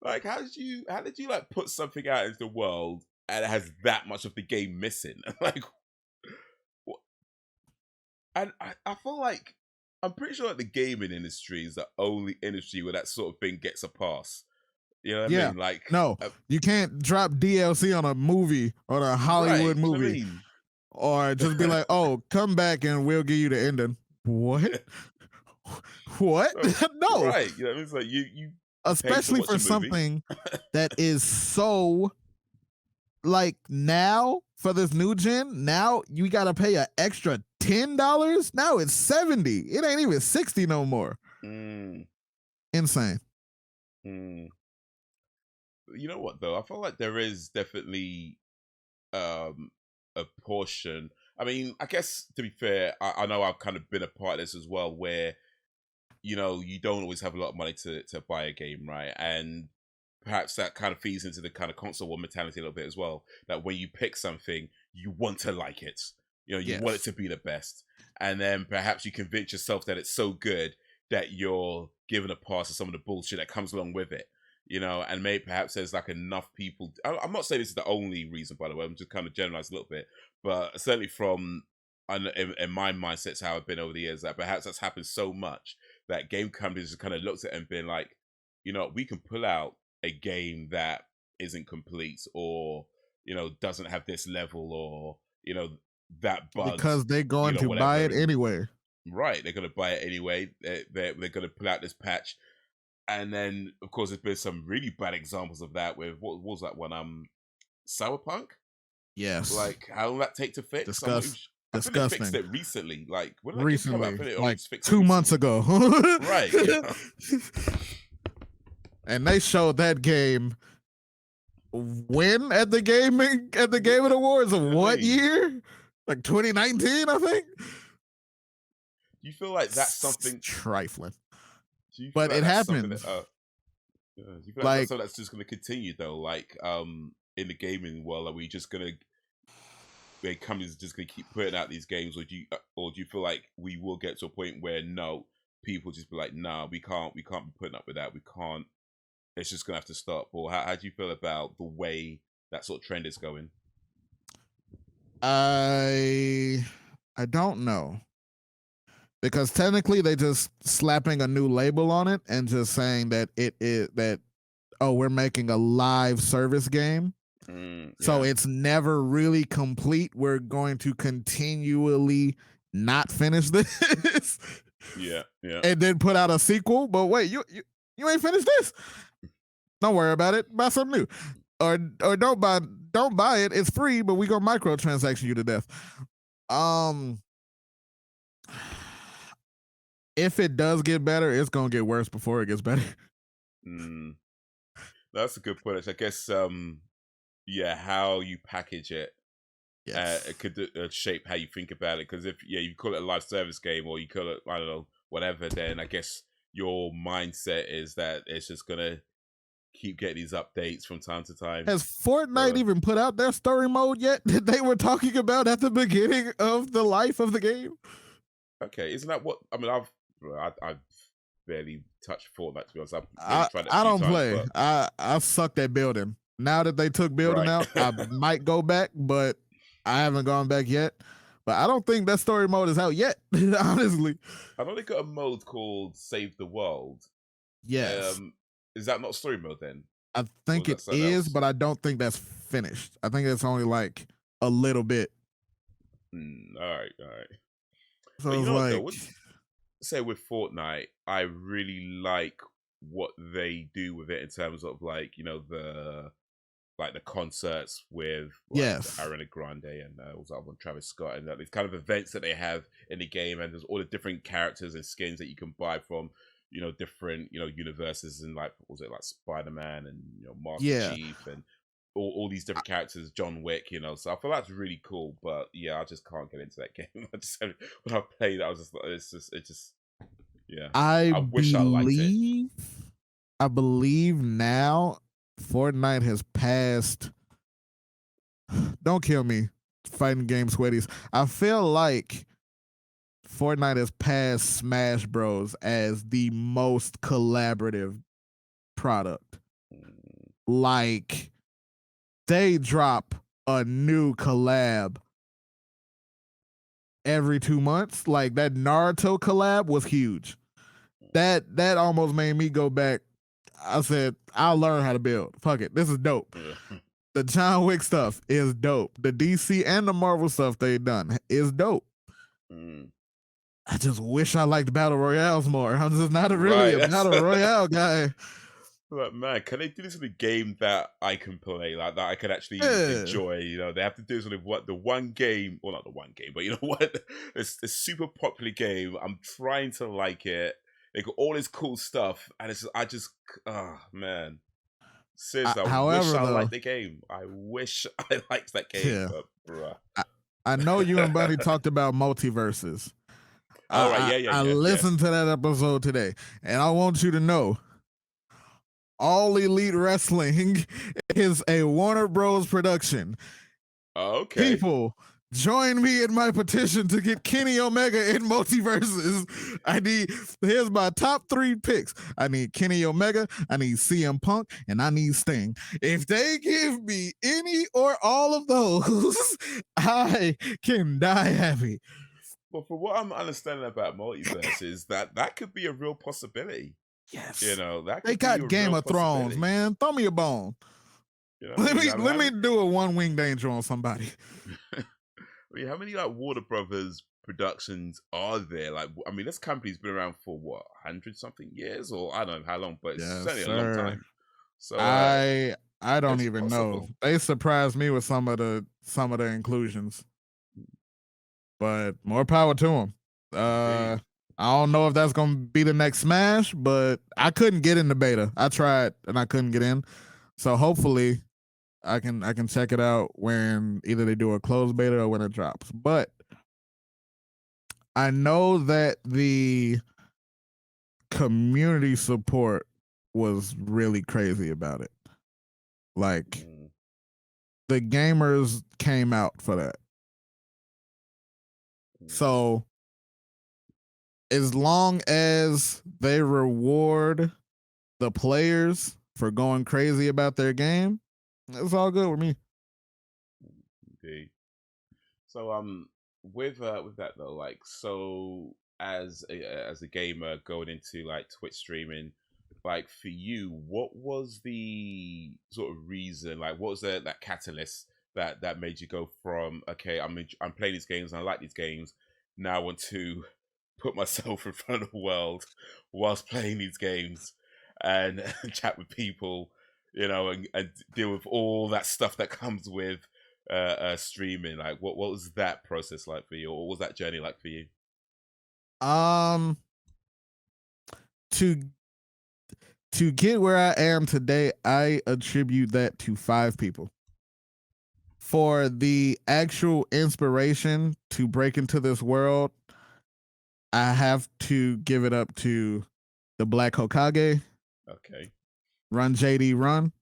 Like, how did you like put something out into the world and it has that much of the game missing? Like, what? And I feel like I'm pretty sure like the gaming industry is the only industry where that sort of thing gets a pass. You know what I Yeah. mean? Like, No, you can't drop DLC on a movie or a right? Hollywood You know what I movie mean? or just be like, oh, come back and we'll give you the ending. What? What? So, No. right? You know what I mean? It's like you pay to Especially watch for a movie. something that is so like now for this new gen, now you gotta pay an extra $10. Now it's 70. It ain't even 60 no more. Mm, Insane. mm. You know what though? I feel like there is definitely um a portion. I mean, I guess to be fair, I know I've kind of been a part of this as well, where you don't always have a lot of money to buy a game, right? And perhaps that kind of feeds into the kind of console war mentality a little bit as well. That when you pick something, you want to like it. You want it Yes. to be the best, and then perhaps you convince yourself that it's so good that you're giving a pass to some of the bullshit that comes along with it. And maybe perhaps there's like enough people. I'm not saying this is the only reason, by the way. I'm just kind of generalizing a little bit, but certainly from in my mindsets how I've been over the years, that perhaps that's happened so much that game companies just kind of looked at it and been like, we can pull out a game that isn't complete, or doesn't have this level, or that bugs, Because they're going to buy whatever. it And anyway. right, they're going to buy it anyway. They're going to pull out this patch. And then of course there's been some really bad examples of that with what was that one, Cyberpunk. Yes. Like, how long that take to fix? I think they fixed Disgusting. it recently. Like, when did that game come out? I Recently, think they only like just fixed it 2 months recently. ago. Right. And they showed that game when at the Game Awards of You know what I what mean? year? Like 2019, I think. Do you feel like that's something? Trifling, Do you feel but like it that's something happens. that? Yeah, do you feel like that's Like, something that's just going to continue though? Like, in the gaming world, are we just going to? Where companies are just going to keep putting out these games, or do you feel like we will get to a point where no, people just be like, nah, we can't be putting up with that. We can't. It's just going to have to stop. Or how do you feel about the way that sort of trend is going? I I don't know, because technically they just slapping a new label on it and just saying that it is that, oh, we're making a live service game. So Yeah. it's never really complete. We're going to continually not finish this Yeah. Yeah. and then put out a sequel. But wait, you ain't finished this? Don't worry about it. Buy something new. Or don't buy it. It's free, but we gonna microtransaction you to death. If it does get better, it's gonna get worse before it gets better. Mm. That's a good point. I guess yeah, how you package it. Yes. It could shape how you think about it. Because if you call it a live service game or you call it, I don't know, whatever, then I guess your mindset is that it's just gonna keep getting these updates from time to time. Has Fortnite even put out their story mode yet that they were talking about at the beginning of the life of the game? Okay, isn't that what I mean? I've barely touched Fortnite, to be honest. I've maybe tried it a I few don't times, play. but I sucked at building. Now that they took building right. out, I might go back, but I haven't gone back yet. But I don't think that story mode is out yet, honestly. I've only got a mode called Save the World. Yes. Is that not story mode then? I Or think is that it something is, else? but I don't think that's finished. I think it's only like a little bit. All right, all right. So But you it's know what though? like, Would say with Fortnite, I really like what they do with it in terms of like the concerts with like yes. Ariana Grande and also one Travis Scott and these kind of events that they have in the game, and there's all the different characters and skins that you can buy from different universes, and like what was it like Spider-Man and Master Yeah. Chief and all these different characters, John Wick, so I feel that's really cool. But yeah, I just can't get into that game. I just when I played it, I was just like, it's just yeah. I I wish I liked it. believe now Fortnite has passed. Don't kill me, fighting game sweaties. I feel like Fortnite has passed Smash Bros as the most collaborative product. Mm. Like they drop a new collab every 2 months. Like that Naruto collab was huge. That almost made me go back. I said, I'll learn how to build. Fuck it. This is dope. Yeah. The John Wick stuff is dope. The DC and the Marvel stuff they've done is dope. Mm. I just wish I liked battle royales more. I'm just not really Right. a That's battle royale guy. like, man, can they do this in a game that I can play, like that I can actually Yeah. enjoy? They have to do sort of what the one game, well, not the one game, but you know what? It's a super popular game. I'm trying to like it. They got all this cool stuff, and oh man, seriously, I wish However, I though, liked the game. I wish I liked that game, yeah, but bruh. I know you and Bunny talked about multiverses. All right, yeah, I yes. listened to that episode today, and I want you to know All Elite Wrestling is a Warner Bros. production. Okay. People, join me in my petition to get Kenny Omega in multiverses. Here's my top 3 picks. I need Kenny Omega, I need CM Punk, and I need Sting. If they give me any or all of those, I can die happy. Well, for what I'm understanding about multiverse is that could be a real possibility. Yes. That They could be a got Game real of Thrones, possibility. man. Throw me a bone. You know what I mean? Let me do a One Wing Danger on somebody. I mean, how many like Warner Brothers productions are there? Like, I mean, this company's been around for what 100 something years, or I don't know how long, but it's Yes, certainly a long sir. time. So I don't it's even know. possible. They surprised me with some of the inclusions, but more power to them. Indeed. I don't know if that's gonna be the next Smash, but I couldn't get in the beta. I tried and I couldn't get in. So hopefully I can check it out when either they do a closed beta or when it drops. But I know that the community support was really crazy about it. Like the gamers came out for that. So as long as they reward the players for going crazy about their game, it's all good with me. Indeed. So with that though, like so as a gamer going into like Twitch streaming, like for you, what was the sort of reason? Like, what was that catalyst that made you go from okay, I'm playing these games and I like these games. Now I want to put myself in front of the world whilst playing these games and chat with people, and deal with all that stuff that comes with streaming. Like, what was that process like for you, or what was that journey like for you? Um, to to get where I am today, I attribute that to 5 people. For the actual inspiration to break into this world, I have to give it up to the Black Hokage, Okay. Run JD Run,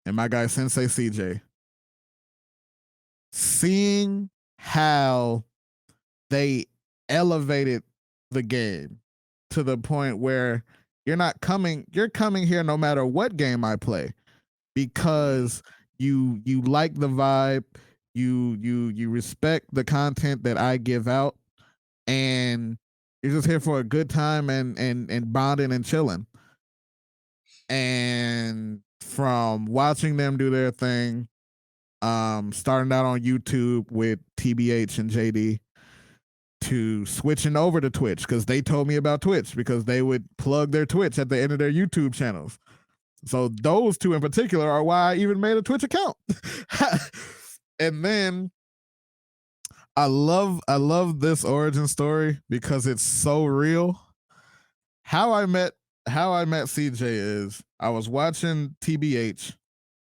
and my guy Sensei CJ. Seeing how they elevated the game to the point where you're coming here no matter what game I play, because you like the vibe, you respect the content that I give out, and you're just here for a good time and bonding and chilling. And from watching them do their thing, starting out on YouTube with TBH and JD, to switching over to Twitch because they told me about Twitch because they would plug their Twitch at the end of their YouTube channels. So those 2 in particular are why I even made a Twitch account. And then I love this origin story because it's so real. How I met CJ is I was watching TBH.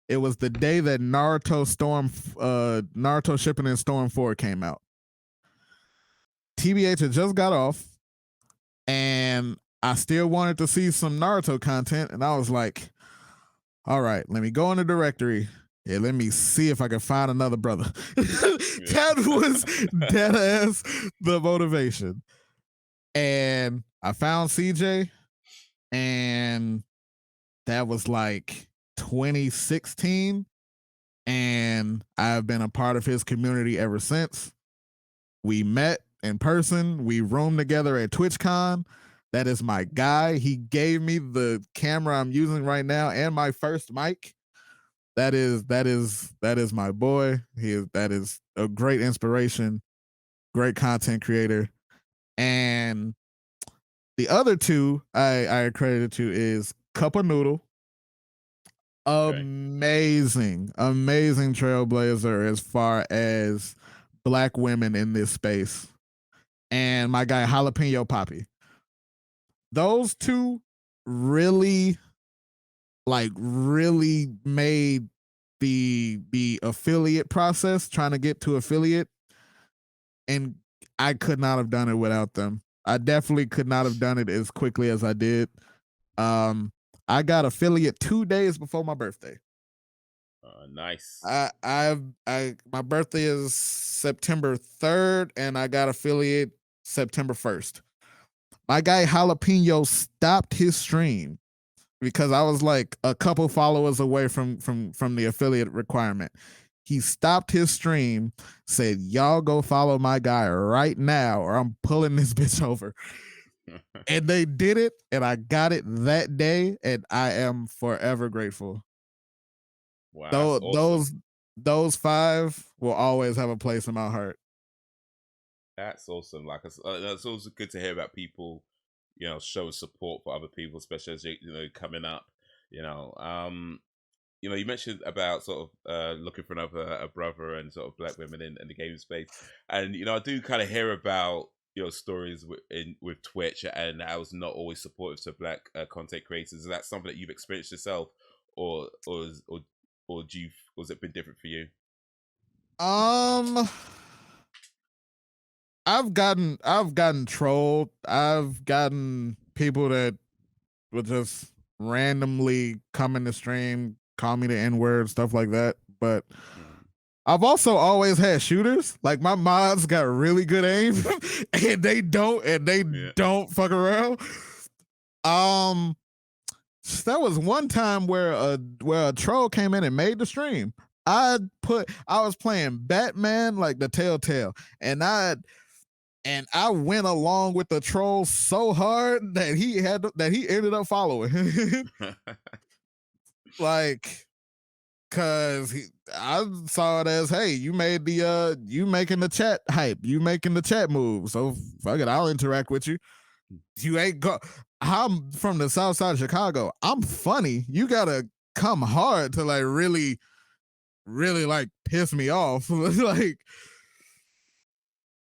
It was the day that Naruto Shippuden Storm 4 came out. TBH had just got off, and I still wanted to see some Naruto content, and I was like, all right, let me go in the directory. Yeah, let me see if I can find another brother. That was dead ass the motivation. And I found CJ, and that was like 2016. And I've been a part of his community ever since. We met in person. We roomed together at TwitchCon. That is my guy. He gave me the camera I'm using right now and my first mic. That is my boy. That is a great inspiration, great content creator. And the other 2 I accredited to is Cup of Noodle. Okay. Amazing trailblazer as far as Black women in this space. And my guy Jalapeno Poppy. Those 2 really made the affiliate process, trying to get to affiliate, and I could not have done it without them. I definitely could not have done it as quickly as I did. I got affiliate 2 days before my birthday. Nice. My birthday is September 3rd, and I got affiliate September 1st. My guy Jalapeno stopped his stream because I was like a couple followers away from the affiliate requirement. He stopped his stream, said, "Y'all go follow my guy right now, or I'm pulling this bitch over." And they did it, and I got it that day, and I am forever grateful. Wow, that's awesome. Those 5 will always have a place in my heart. That's awesome. Like, it's also good to hear about people, show support for other people, especially as coming up. You mentioned about sort of looking for a brother and sort of Black women in the gaming space, and I do kind of hear about stories with Twitch, and I was not always supportive to Black content creators. Is that something that you've experienced yourself, or was it been different for you? I've gotten trolled. I've gotten people that would just randomly come in the stream, call me the N-word, stuff like that. But I've also always had shooters. Like, my mods got really good aim, and they don't fuck around. That was one time where a troll came in and made the stream. I was playing Batman, like the Telltale, and and I went along with the troll so hard that he ended up following. Like, cause I saw it as, hey, you made you making the chat hype, you making the chat move, so fuck it, I'll interact with you. You ain't go. I'm from the South Side of Chicago. I'm funny. You gotta come hard to like really, really like piss me off. Like,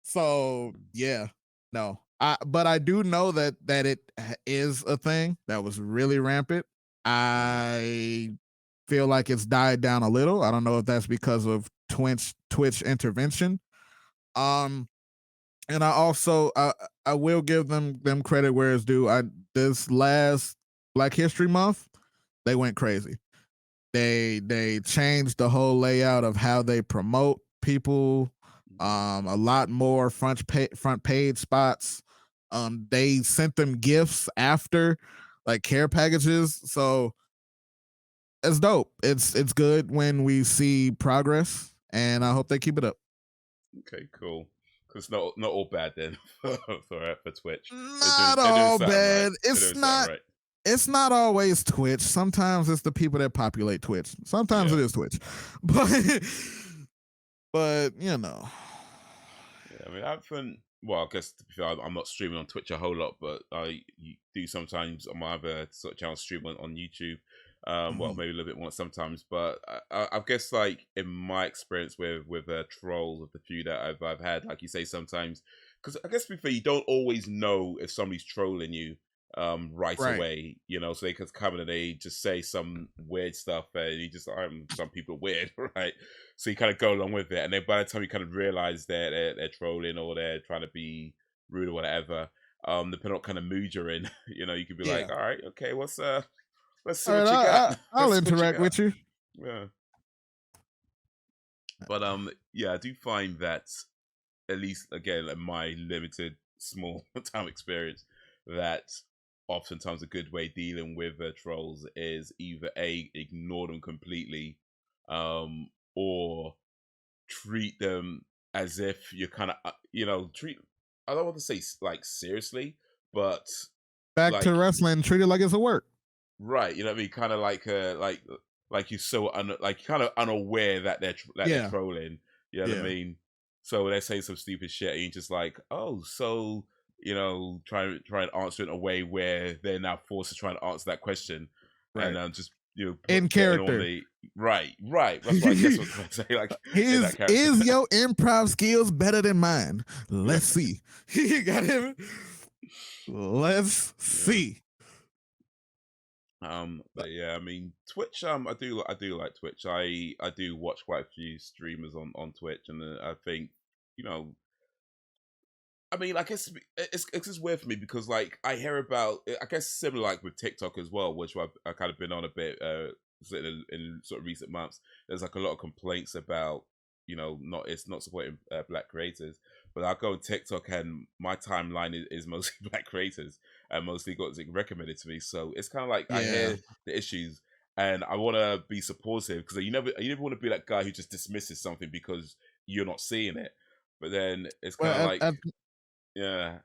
so yeah, no. But I do know that it is a thing that was really rampant. I feel like it's died down a little. I don't know if that's because of Twitch intervention. Um, and I also I will give them credit where it's due. This last Black History Month, they went crazy. They changed the whole layout of how they promote people. A lot more front page spots. They sent them gifts after, like care packages. So it's dope. It's good when we see progress, and I hope they keep it up. Okay, cool. Because not all bad then for Twitch. Not They're doing all something right. bad. They're doing something right. It's not always Twitch. Sometimes it's the people that populate Twitch. Sometimes it is Twitch. But you know. Yeah, I mean, I've been, well, I guess to be fair, I'm not streaming on Twitch a whole lot, but I do sometimes on my other sort of channel stream on YouTube. Well, maybe a little bit more sometimes, but I guess like in my experience with trolls, of the few that I've had, like you say, sometimes, because I guess to be fair, you don't always know if somebody's trolling you right away, you know, so they could come in and they just say some weird stuff and you just, some people are weird, right? So you kind of go along with it, and then by the time you kind of realize that they're trolling or they're trying to be rude or whatever, depending on what kind of mood you're in, you know, you could be like, all right, okay, let's see all what right, you got. I'll interact with you. Yeah. But yeah, I do find that, at least again in my limited small time experience, that oftentimes a good way dealing with trolls is either ignore them completely, or treat them as if you're kind of you know, treat, I don't want to say like seriously, but Back to like, wrestling, treat it like it's a work. right, you know what I mean, kind of like you're so like kind of unaware that they're trolling, you know what I mean. So they're saying some stupid shit and you're just like, oh, so, you know, try and answer it in a way where they're now forced to try and answer that question, Right. and just, you know, In getting on character. the right. That's what I guess I was going to say. Like, in that character. Is your improv skills better than mine? Let's see. You got him. Let's see. But yeah, I mean, Twitch. I do like Twitch. I do watch quite a few streamers on Twitch, and I think, you know, I mean, I guess it's just weird for me because like I hear about, I guess similar like with TikTok as well, which I've kind of been on a bit in sort of recent months. There's like a lot of complaints about, you know, it's not supporting black creators, but I go on TikTok and my timeline is mostly black creators and mostly got it recommended to me. So it's kind of like I hear the issues and I want to be supportive because you never want to be that guy who just dismisses something because you're not seeing it. But then it's kind of like, yeah.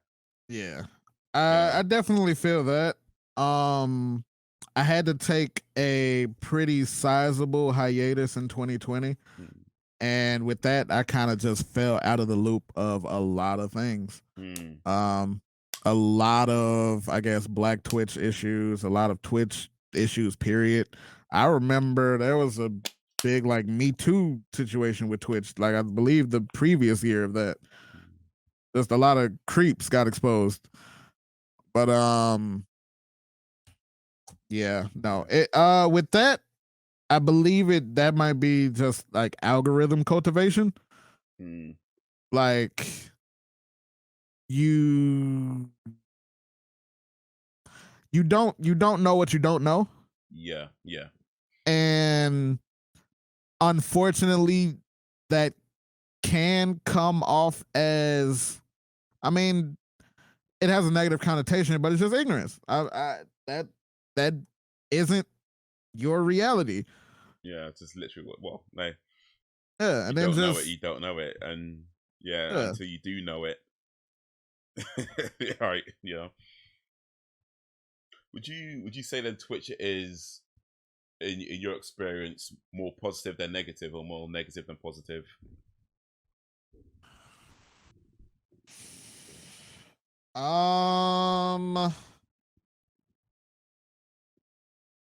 I definitely feel that. I had to take a pretty sizable hiatus in 2020. And with that, I kind of just fell out of the loop of a lot of things. A lot of, I guess, Black Twitch issues, a lot of Twitch issues, period. I remember there was a big, like, Me Too situation with Twitch, like, I believe the previous year of that. Just a lot of creeps got exposed. But, yeah, no. With that, I believe that might be just like algorithm cultivation. Like, you don't know what you don't know. Yeah. And unfortunately, that can come off as, I mean, it has a negative connotation, but it's just ignorance. That isn't your reality. Yeah, it's just literally well, no. Yeah, and then you don't know it, and yeah, until you do know it, All right, yeah. Would you say then Twitch is in your experience more positive than negative, or more negative than positive? Um,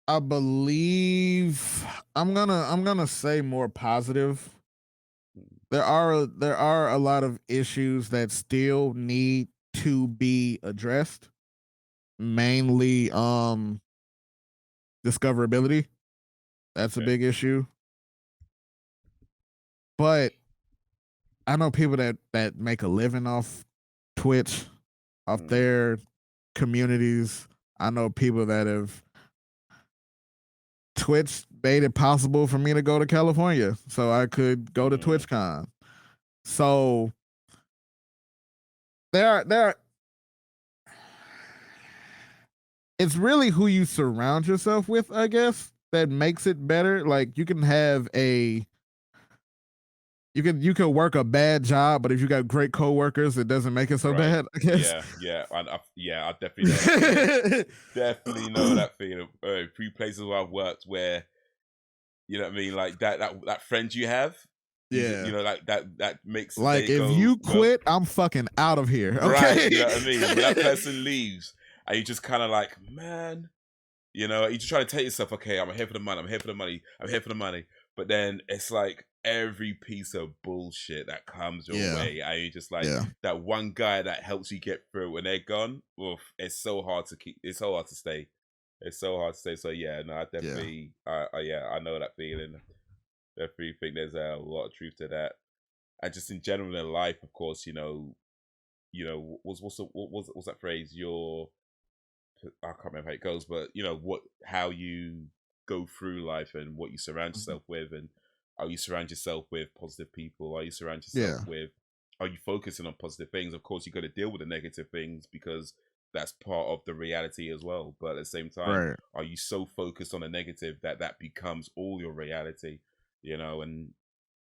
I believe I'm gonna say more positive. There are a lot of issues that still need to be addressed, mainly discoverability. That's a Okay. big issue. But I know people that make a living off Twitch, off Mm, their communities. I know people that have Twitch made it possible for me to go to California so I could go to mm, TwitchCon. So there are it's really who you surround yourself with, I guess, that makes it better. Like you can work a bad job, but if you got great coworkers, it doesn't make it so right. bad, I guess. Yeah, yeah. I definitely know that feeling. Definitely know that feeling. Few places where I've worked where you know what I mean, like that friend you have, Yeah. you know, like that makes the Like day if go you well. quit, I'm fucking out of here. Right, you Okay. know what I mean. When that person leaves, and you just kind of like, man, you know, you just try to tell yourself, okay, I'm here for the money, I'm here for the money, I'm here for the money. But then it's like every piece of bullshit that comes your Yeah. way, and you just like Yeah. that one guy that helps you get through when they're gone. Oof, it's so hard to keep. It's so hard to stay. It's so hard to stay. So yeah, no, I Yeah. definitely, yeah, I know that feeling. Definitely think there's a lot of truth to that. And just in general in life, of course, what's that phrase? I can't remember how it goes, but how you go through life and what you surround Mhm. yourself with, and are you surround yourself with positive people? Are you surround yourself Yeah. with? Are you focusing on positive things? Of course, you got to deal with the negative things because that's part of the reality as well. But at the same time, Right. are you so focused on the negative that that becomes all your reality? And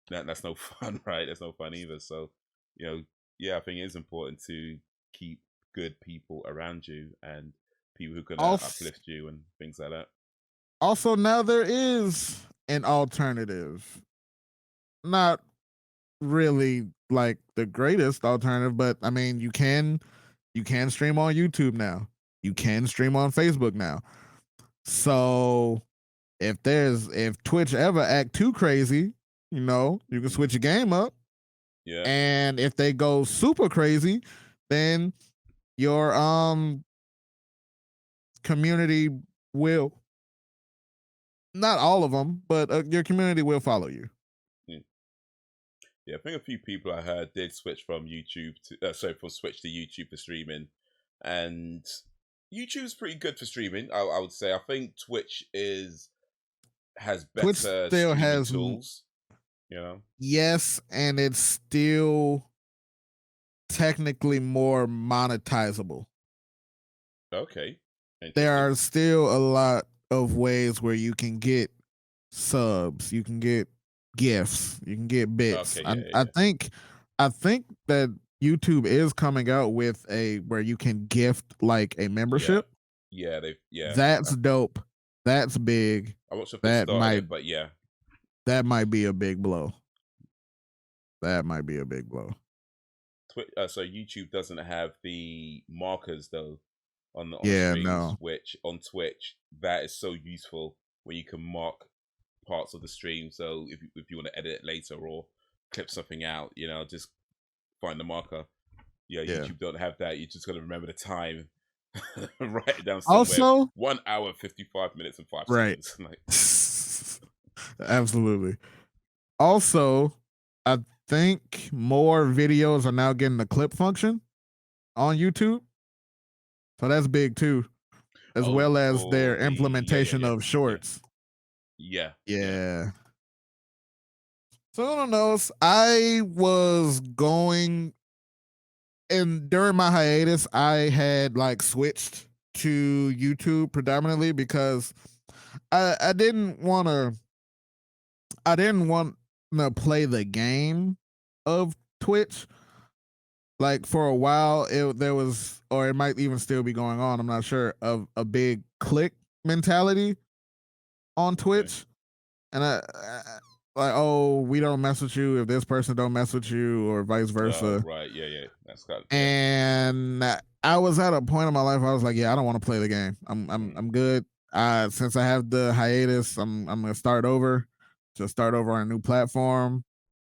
that's no fun, right? That's no fun either. So, you know, yeah, I think it is important to keep good people around you and people who can Also, uplift you and things like that. also now there is an alternative. Not really like the greatest alternative, but I mean you can stream on YouTube now. You can stream on Facebook now. So if Twitch ever act too crazy, you can Mm. switch your game up. Yeah, And if they go super crazy, then your community will, not all of them, but your community will follow you. mm. Yeah. I think a few people I heard did switch from YouTube to from Switch to YouTube for streaming, and YouTube's pretty good for streaming. I would say. I think Twitch is has Twitch better still streaming has tools. You know. yes, and it's still technically more monetizable. Okay. There Interesting. are still a lot of ways where you can get subs, you can get gifts, you can get bits. Okay. I, Yeah. I Yeah. think I think that YouTube is coming out with a where you can gift like a Yeah. membership. Yeah. They. Yeah. That's dope. That's big. I'm not sure if they That started might it, but yeah. that might be a big blow. That might be a big blow. So YouTube doesn't have the markers though on Yeah, streams, no. which on Twitch that is so useful when you can mark parts of the stream. So if you want to edit it later or clip something out, just find the marker. Yeah, Yeah. YouTube don't have that. You just got to remember the time, write it down somewhere. Also, 1 hour 55 minutes and five right. seconds. Like, Absolutely. Also, I think more videos are now getting the clip function on YouTube. So that's big too, as oh, well as for their the implementation of yeah shorts. yeah yeah. Yeah. So who knows? I was going, and during my hiatus, I had like switched to YouTube predominantly because I didn't want to. I didn't want to play the game of Twitch. like for a while, there was, or it might even still be going on. I'm not sure, of a big click mentality on Okay. Twitch, and like, oh, we don't mess with you if this person don't mess with you, or vice Oh, versa. right. Yeah, yeah. That's got yeah. And I was at a point in my life where I was like, yeah, I don't want to play the game. Mm, I'm good. Since I have the hiatus, I'm gonna start over, just start over on a new platform.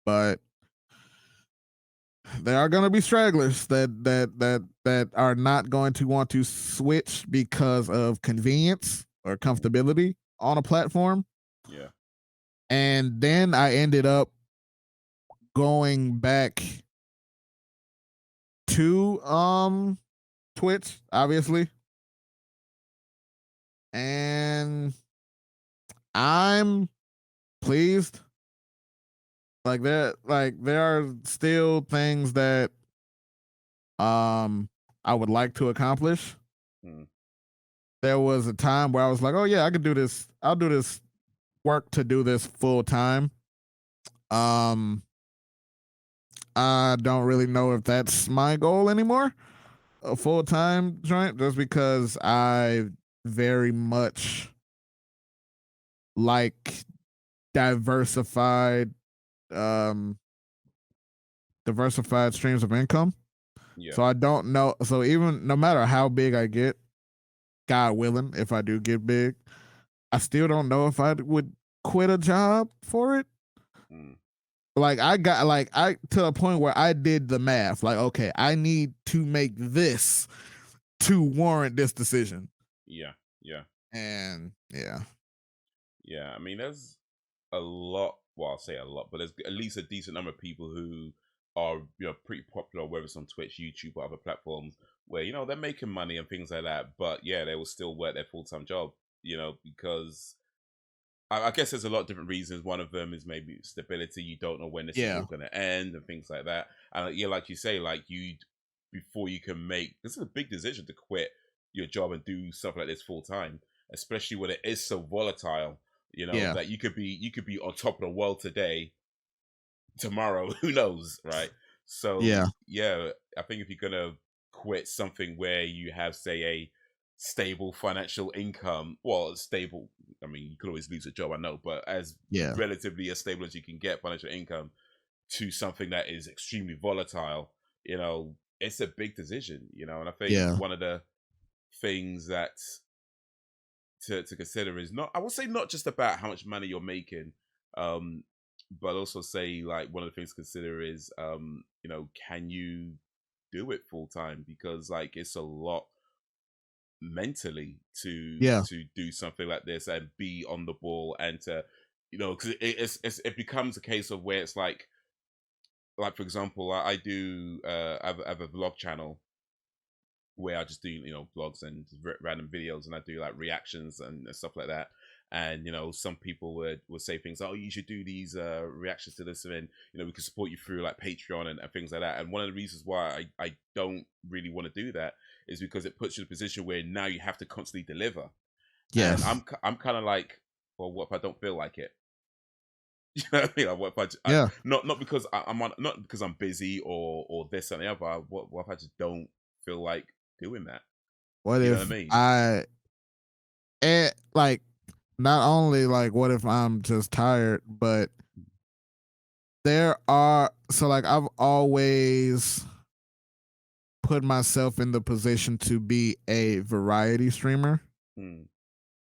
But there are gonna be stragglers that are not going to want to switch because of convenience or mm, comfortability on a platform. yeah. And then I ended up going back to Twitch, obviously. And I'm pleased. There are still things that um I would like to accomplish. Mm, There was a time where I was like, "Oh yeah, I could do this. I'll do this work to do this full time." Um I don't really know if that's my goal anymore. A full-time joint, just because I very much like diversified um diversified streams of income. yeah. So I don't know. So even no matter how big I get, God willing, if I do get big, I still don't know if I would quit a job for it. Mm, Like I got like I to a point where I did the math. Like, okay, I need to make this to warrant this decision. yeah. Yeah. And yeah. Yeah. I mean, there's a lot. Well, I'll say a lot, but there's at least a decent number of people who are pretty popular, whether it's on Twitch, YouTube, or other platforms, where they're making money and things like that. But yeah, they will still work their full time job. Because I guess there's a lot of different reasons. One of them is maybe stability. You don't know when this is Yeah. all going to end and things like that. And yeah, like you say, like before you can make this is a big decision to quit your job and do stuff like this full time, especially when it is so volatile. Yeah. That you could be on top of the world today, tomorrow, who knows, right? So Yeah. yeah, I think if you're gonna quit something where you have, say, a stable financial income, well, stable. I mean, you could always lose a job, I know, but as Yeah. relatively as stable as you can get financial income to something that is extremely volatile, it's a big decision, and I think Yeah. one of the things that to consider is not I will say not just about how much money you're making, um, but also say like one of the things to consider is can you do it full time? Because like it's a lot mentally to Yeah. do something like this and be on the ball and to because it becomes a case of where it's like for example I do I have a vlog channel where I just do vlogs and random videos, and I do like reactions and stuff like that. And some people would say things, oh, you should do these reactions to this, and then we can support you through like Patreon and things like that. And one of the reasons why I don't really want to do that is because it puts you in a position where now you have to constantly deliver. And Yes. I'm kind of like, well, what if I don't feel like it? You know what I mean? Like, what if Yeah. not because I'm on, not because I'm busy or this and the other. What if I just don't feel like doing that? What You know what I if mean? I like, not only like what if I'm just tired, but there are, so like I've always put myself in the position to be a variety streamer, Hmm.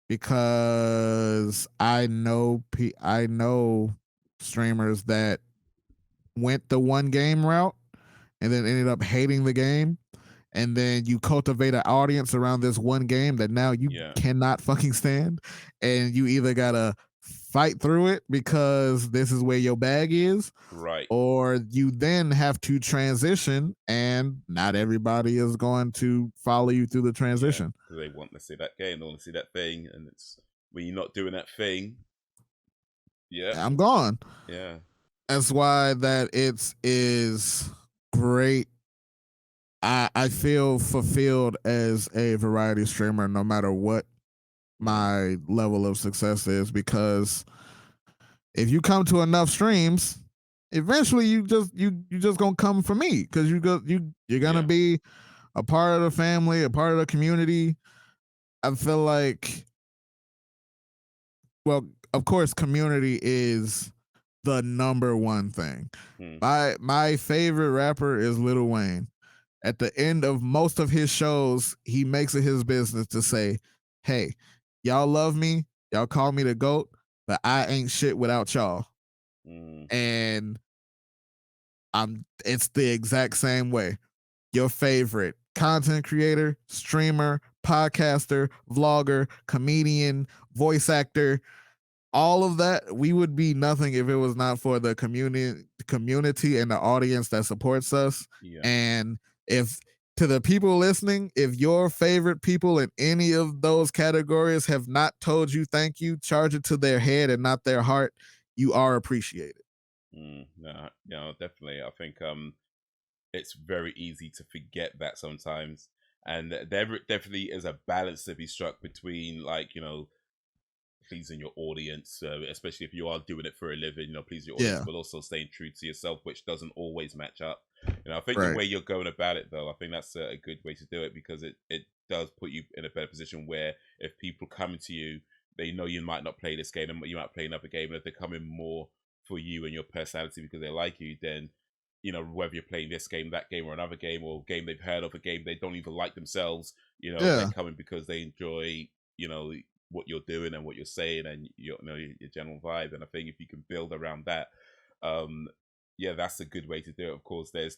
because I know streamers that went the one game route and then ended up hating the game, and then you cultivate an audience around this one game that now you Yeah. cannot fucking stand, and you either gotta fight through it because this is where your bag is, Right. or you then have to transition, and not everybody is going to follow you through the Yeah. transition. Because they want to see that game, they want to see that thing, and it's when you're not doing that thing. Yeah. I'm gone. Yeah. That's why that it is great. I feel fulfilled as a variety streamer no matter what Mm. my level of success is, because if you come to enough streams, eventually you just gonna come for me because you're gonna Yeah. be a part of the family, a part of the community. I feel like, well, of course, community is the number one thing. Mm, My favorite rapper is Lil Wayne. At the end of most of his shows, he makes it his business to say, "Hey, y'all love me, y'all call me the GOAT, but I ain't shit without y'all." mm, And it's the exact same way. Your favorite content creator, streamer, podcaster, vlogger, comedian, voice actor, all of that, we would be nothing if it was not for the community and the audience that supports us. yeah. And if to the people listening, if your favorite people in any of those categories have not told you thank you, charge it to their head and not their heart. You are appreciated. No, definitely. I think it's very easy to forget that sometimes, and there definitely is a balance to be struck between, like, pleasing your audience, especially if you are doing it for a living, pleasing your audience, Yeah. but also staying true to yourself, which doesn't always match up. I think the Right. way you're going about it, though, I think that's a good way to do it, because it does put you in a better position where if people come to you, they know you might not play this game, and you might play another game, and if they're coming more for you and your personality because they like you, then whether you're playing this game, that game, or another game, or a game they've heard of, a game they don't even like themselves, they're Yeah. coming because they enjoy, what you're doing and what you're saying, and your general vibe. And I think if you can build around that, um, yeah, that's a good way to do it. Of course, I'm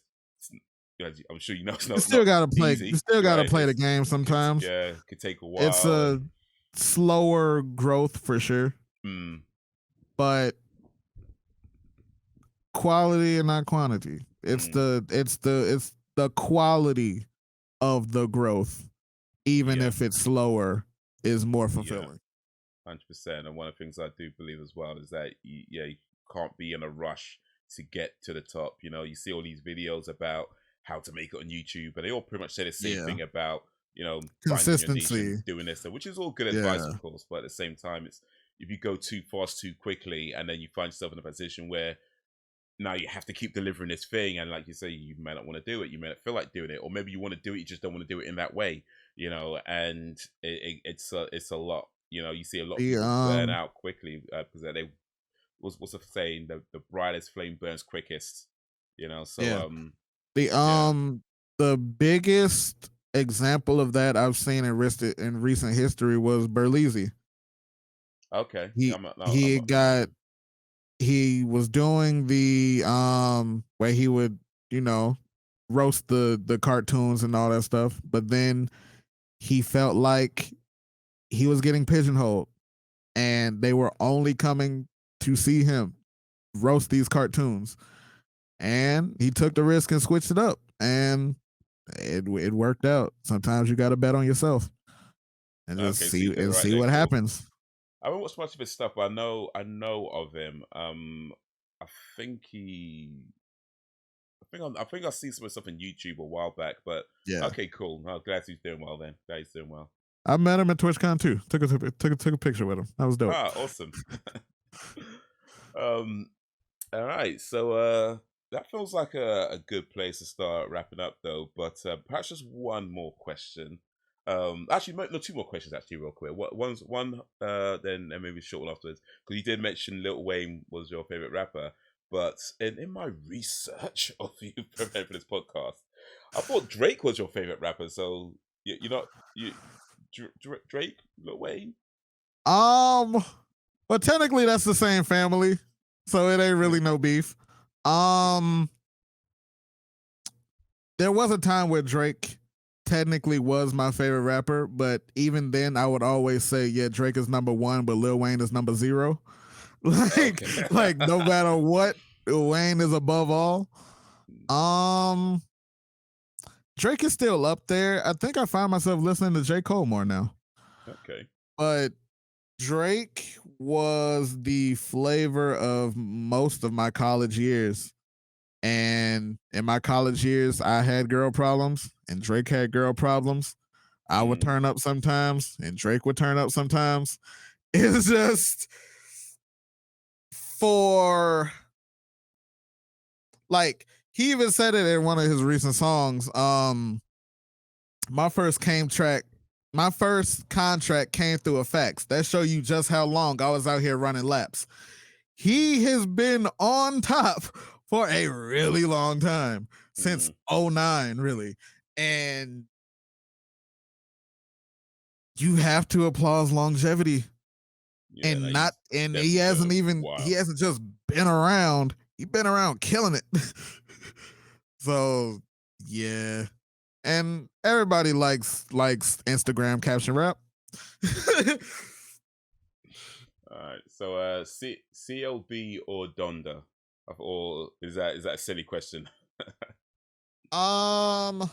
sure it's You not still not gotta play. You easy, still gotta right? play the game sometimes. Could take a It's while, a and slower growth for sure, mm, but quality and not quantity. mm, It's the quality of the growth, even yeah, if it's slower, is more yeah. fulfilling. 100%. And one of the things I do believe as well is that you can't be in a rush to get to the top. You see all these videos about how to make it on YouTube, but they all pretty much say the same Yeah. thing about finding your niche and Consistency. doing this, which is all good advice, of Yeah. course. But at the same time, it's if you go too fast too quickly, and then you find yourself in a position where now you have to keep delivering this thing, and like you say, you may not want to do it, you may not feel like doing it, or maybe you want to do it, you just don't want to do it in that way, and it's a lot. You see a lot of The people burn out quickly, because they what's the saying, the brightest flame burns quickest, so yeah. The yeah. the biggest example of that I've seen in recent history was Berlizzi. Okay, yeah, He I'm he not familiar. got he was doing the where he would, you know, roast the cartoons and all that stuff, but then he felt like he was getting pigeonholed and they were only coming to see him roast these cartoons. And he took the risk and switched it up, and it worked out. Sometimes you got to bet on yourself and just Okay, so you did it right see there. what Cool. happens. I haven't watched much of his stuff, but I know of him. I think he I think I've seen some of his stuff on YouTube a while back, but Yeah, okay, cool. No, glad he's doing well then. Glad he's doing well. I met him at TwitchCon too. Took a picture with him. That was dope. Ah, awesome. um, all right, so that feels like a good place to start wrapping up, though. But perhaps just one more question. Actually, no, two more questions. Actually, real quick. One, then and maybe a short one afterwards. Because you did mention Lil Wayne was your favorite rapper, but in my research of you preparing for this podcast, I thought Drake was your favorite rapper. So you're not you Drake, Lil Wayne. Um, but technically that's the same family, so it ain't really Yeah. no beef. Um, there was a time where Drake technically was my favorite rapper, but even then, I would always say, yeah, Drake is number one, but Lil Wayne is number zero. like, Okay. like no matter what, Wayne is above all. Mm, Um, Drake is still up there. I think I find myself listening to J. Cole more now, okay. but Drake was the flavor of most of my college years. And in my college years, I had girl problems and Drake had girl problems. I would Mm, turn up sometimes and Drake would turn up sometimes. It's just for Like he even said it in one of his recent songs. My first my first contract came through effects. That show you just how long I was out here running laps. He has been on top for a really long time, since '09, really. And you have to applaud longevity. Yeah, no, And he's he definitely hasn't got even he wow. hasn't just been around. He's been around killing it. So yeah. And everybody likes Instagram caption rap. All right, so CLB or Donda, or is that a silly question? um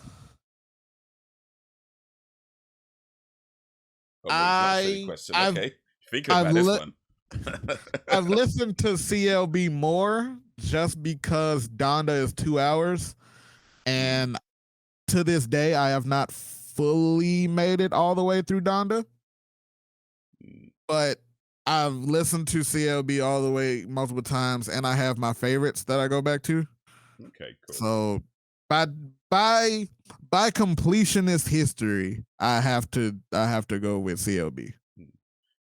Oh wait, it's not a silly I question. I've Okay, thinking I've about this li- one. I've listened to CLB more just because Donda is 2 hours, Mm, and to this day I have not fully made it all the way through Donda, mm, but I've listened to CLB all the way multiple times, and I have my favorites that I go back to. okay, cool. So by by by completionist history, I have to go with CLB. Mm.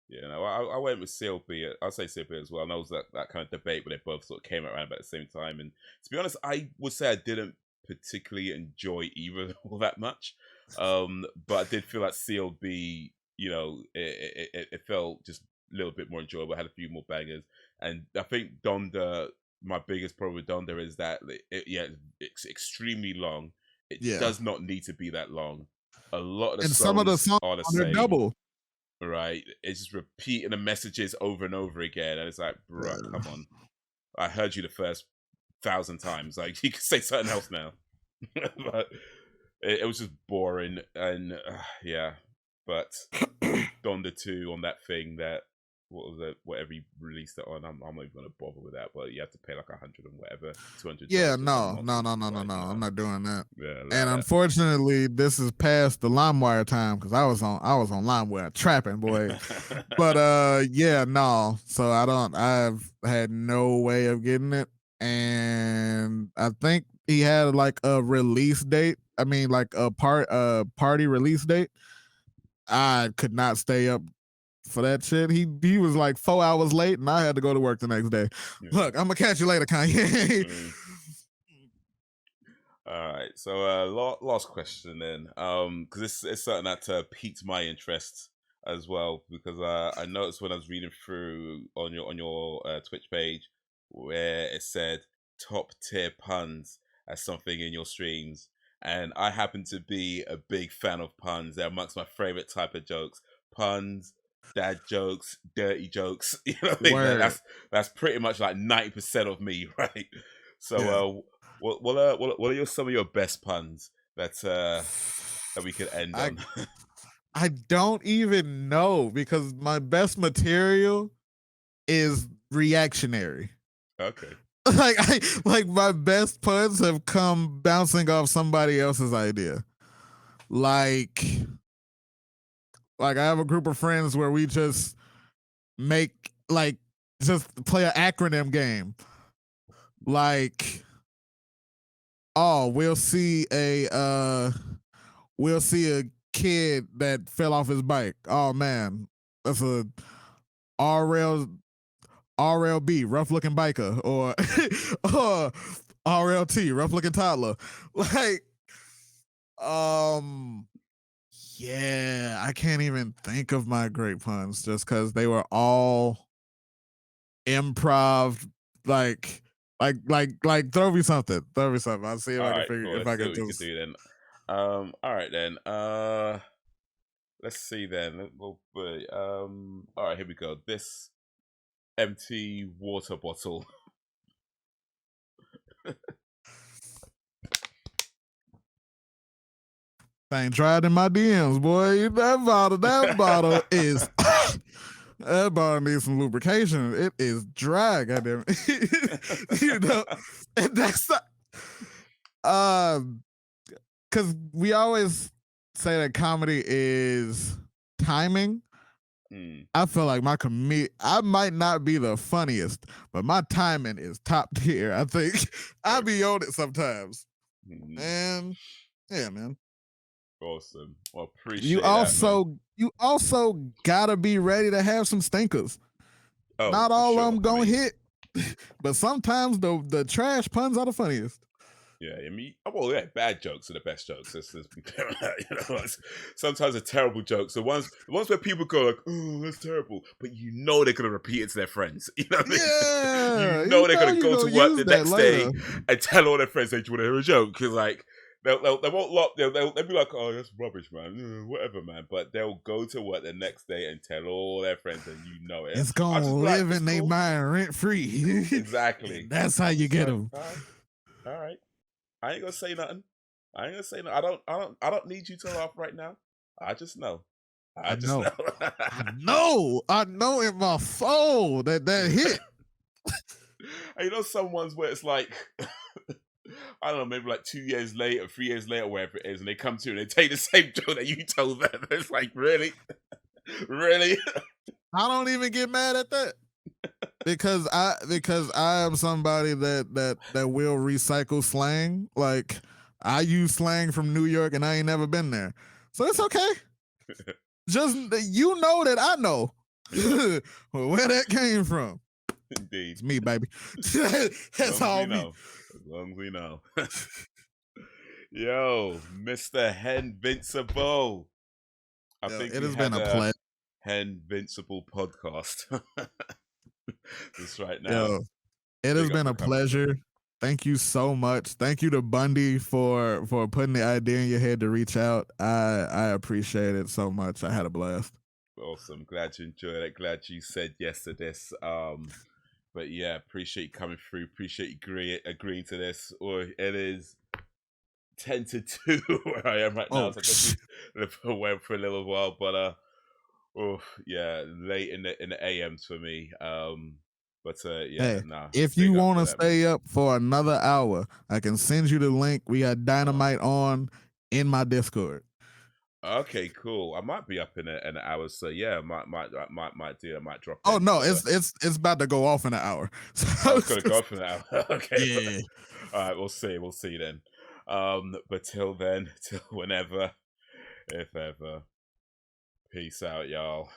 Yeah, no, I went with CLB. I'll say CLB as well. And there was that kind of debate where they both sort of came around about the same time. And to be honest, I would say I didn't particularly enjoy either all that much. But I did feel like CLB, it felt just a little bit more enjoyable. Had a few more bangers, and I think Donda. My biggest problem with Donda is that it's extremely long. It Yeah, does not need to be that long. A lot of the and some of the songs songs are the on their same, double. right? It's just repeating the messages over and over again, and it's like, bruh, come on. I heard you the first 1,000 times. Like, you could say something else now. But it was just boring, and yeah. But Donda 2 on that thing that what was it? Whatever you released it on, I'm not even gonna bother with that. But you have to pay like 100 and whatever, $200 Yeah, or some no, no, nonsense. no, It's no, no, like, no. I'm nah, not doing that. yeah, allow And that. unfortunately, this is past the LimeWire time because I was on LimeWire trapping, boy. But yeah, no. So I've had no way of getting it. And I think he had like a release date. I mean, like a party release date. I could not stay up for that shit. He was like 4 hours late, and I had to go to work the next day. Yeah. Look, I'm gonna catch you later, Kanye. Mm. All right. So, last question then, because it's something that piqued my interest as well, because I noticed when I was reading through on your Twitch page where it said top tier puns as something in your streams, and I happen to be a big fan of puns. They're amongst my favorite type of jokes. Puns, dad jokes, dirty jokes. You know what I mean? Word. That's pretty much like 90% of me, right? So, Yeah. what are some of your best puns that we could end I on? I don't even know because my best material is reactionary. Okay. Like my best puns have come bouncing off somebody else's idea. Like like I have a group of friends where we just make like just play an acronym game. Like oh, we'll see a kid that fell off his bike. Oh man, that's a RL RLB, rough looking biker, or RLT, rough looking toddler. Like, um, yeah, I can't even think of my great puns just because they were all improv. Like, like, throw me something. Throw me something. I'll see if All I can right. figure Cool. if Let's I see can what we could just. do then. All right then. Let's see then. All right. Here we go. This empty water bottle. I ain't tried in my DMs, boy. That bottle is that bottle needs some lubrication. It is dry, goddamn it. And that's not, because we always say that comedy is timing, I feel like I might not be the funniest, but my timing is top tier. I think I be on it sometimes. And yeah, man. Awesome. Well, You appreciate that, man. also gotta be ready to have some stinkers. Oh, Not for all of sure. them gonna hit, but sometimes the trash puns are the funniest. Yeah, I mean, well, yeah, bad jokes are the best jokes. Let's be clear on that. Sometimes the terrible jokes, the ones where people go like, "Oh, that's terrible," but you know they're gonna repeat it to their friends. You know what I mean? Yeah, You know they're gonna you go gonna to work use the that next day later. and tell all their friends they want to hear a joke because like they won't lock. They'll be like, "Oh, that's rubbish, man. Whatever, man." But they'll go to work the next day and tell all their friends, and you know it. It's I'll gonna just be like, live "It's in their cool." mind rent free. Exactly. That's how I'm you just get like, them. all right. I ain't gonna say nothing. I ain't gonna say no. I don't need you to laugh right now. I just know. I I just know. know. I know in my soul that hit. And you know some ones where it's like I don't know, maybe like 2 years later, 3 years later, wherever it is, and they come to you and they take the same joke that you told them. It's like, really? Really? I don't even get mad at that. Because I am somebody that will recycle slang. Like I use slang from New York and I ain't never been there. So it's okay. Just you know that I know where that came from. Indeed. It's me, baby. That's all me. As long as we know. Yo, Mr. Henvincible. I think It we has been had a a pleasure. Henvincible podcast. Just right now. Yo, it has Big up been for a coming through. pleasure. Thank you so much. Thank you to Bundy for putting the idea in your head to reach out. I appreciate it so much. I had a blast. Awesome. Glad you enjoyed it. Glad you said yes to this. But yeah, appreciate you coming through. Appreciate you agreeing to this. Or it is 10 to 2 where I am right now. So I guess we went for a little while, but yeah, late in the AMs for me. But yeah, Hey, nah. if you Big up want for to that, man. stay up for another hour, I can send you the link. We got Dynamite on in my Discord. Okay, cool. I might be up in an hour, so yeah, might do. I might drop Oh in. no, So, it's about to go off in an hour. I was gonna go for an hour. Okay, Yeah. all right. We'll see then. But till then, till whenever, if ever. Peace out, y'all.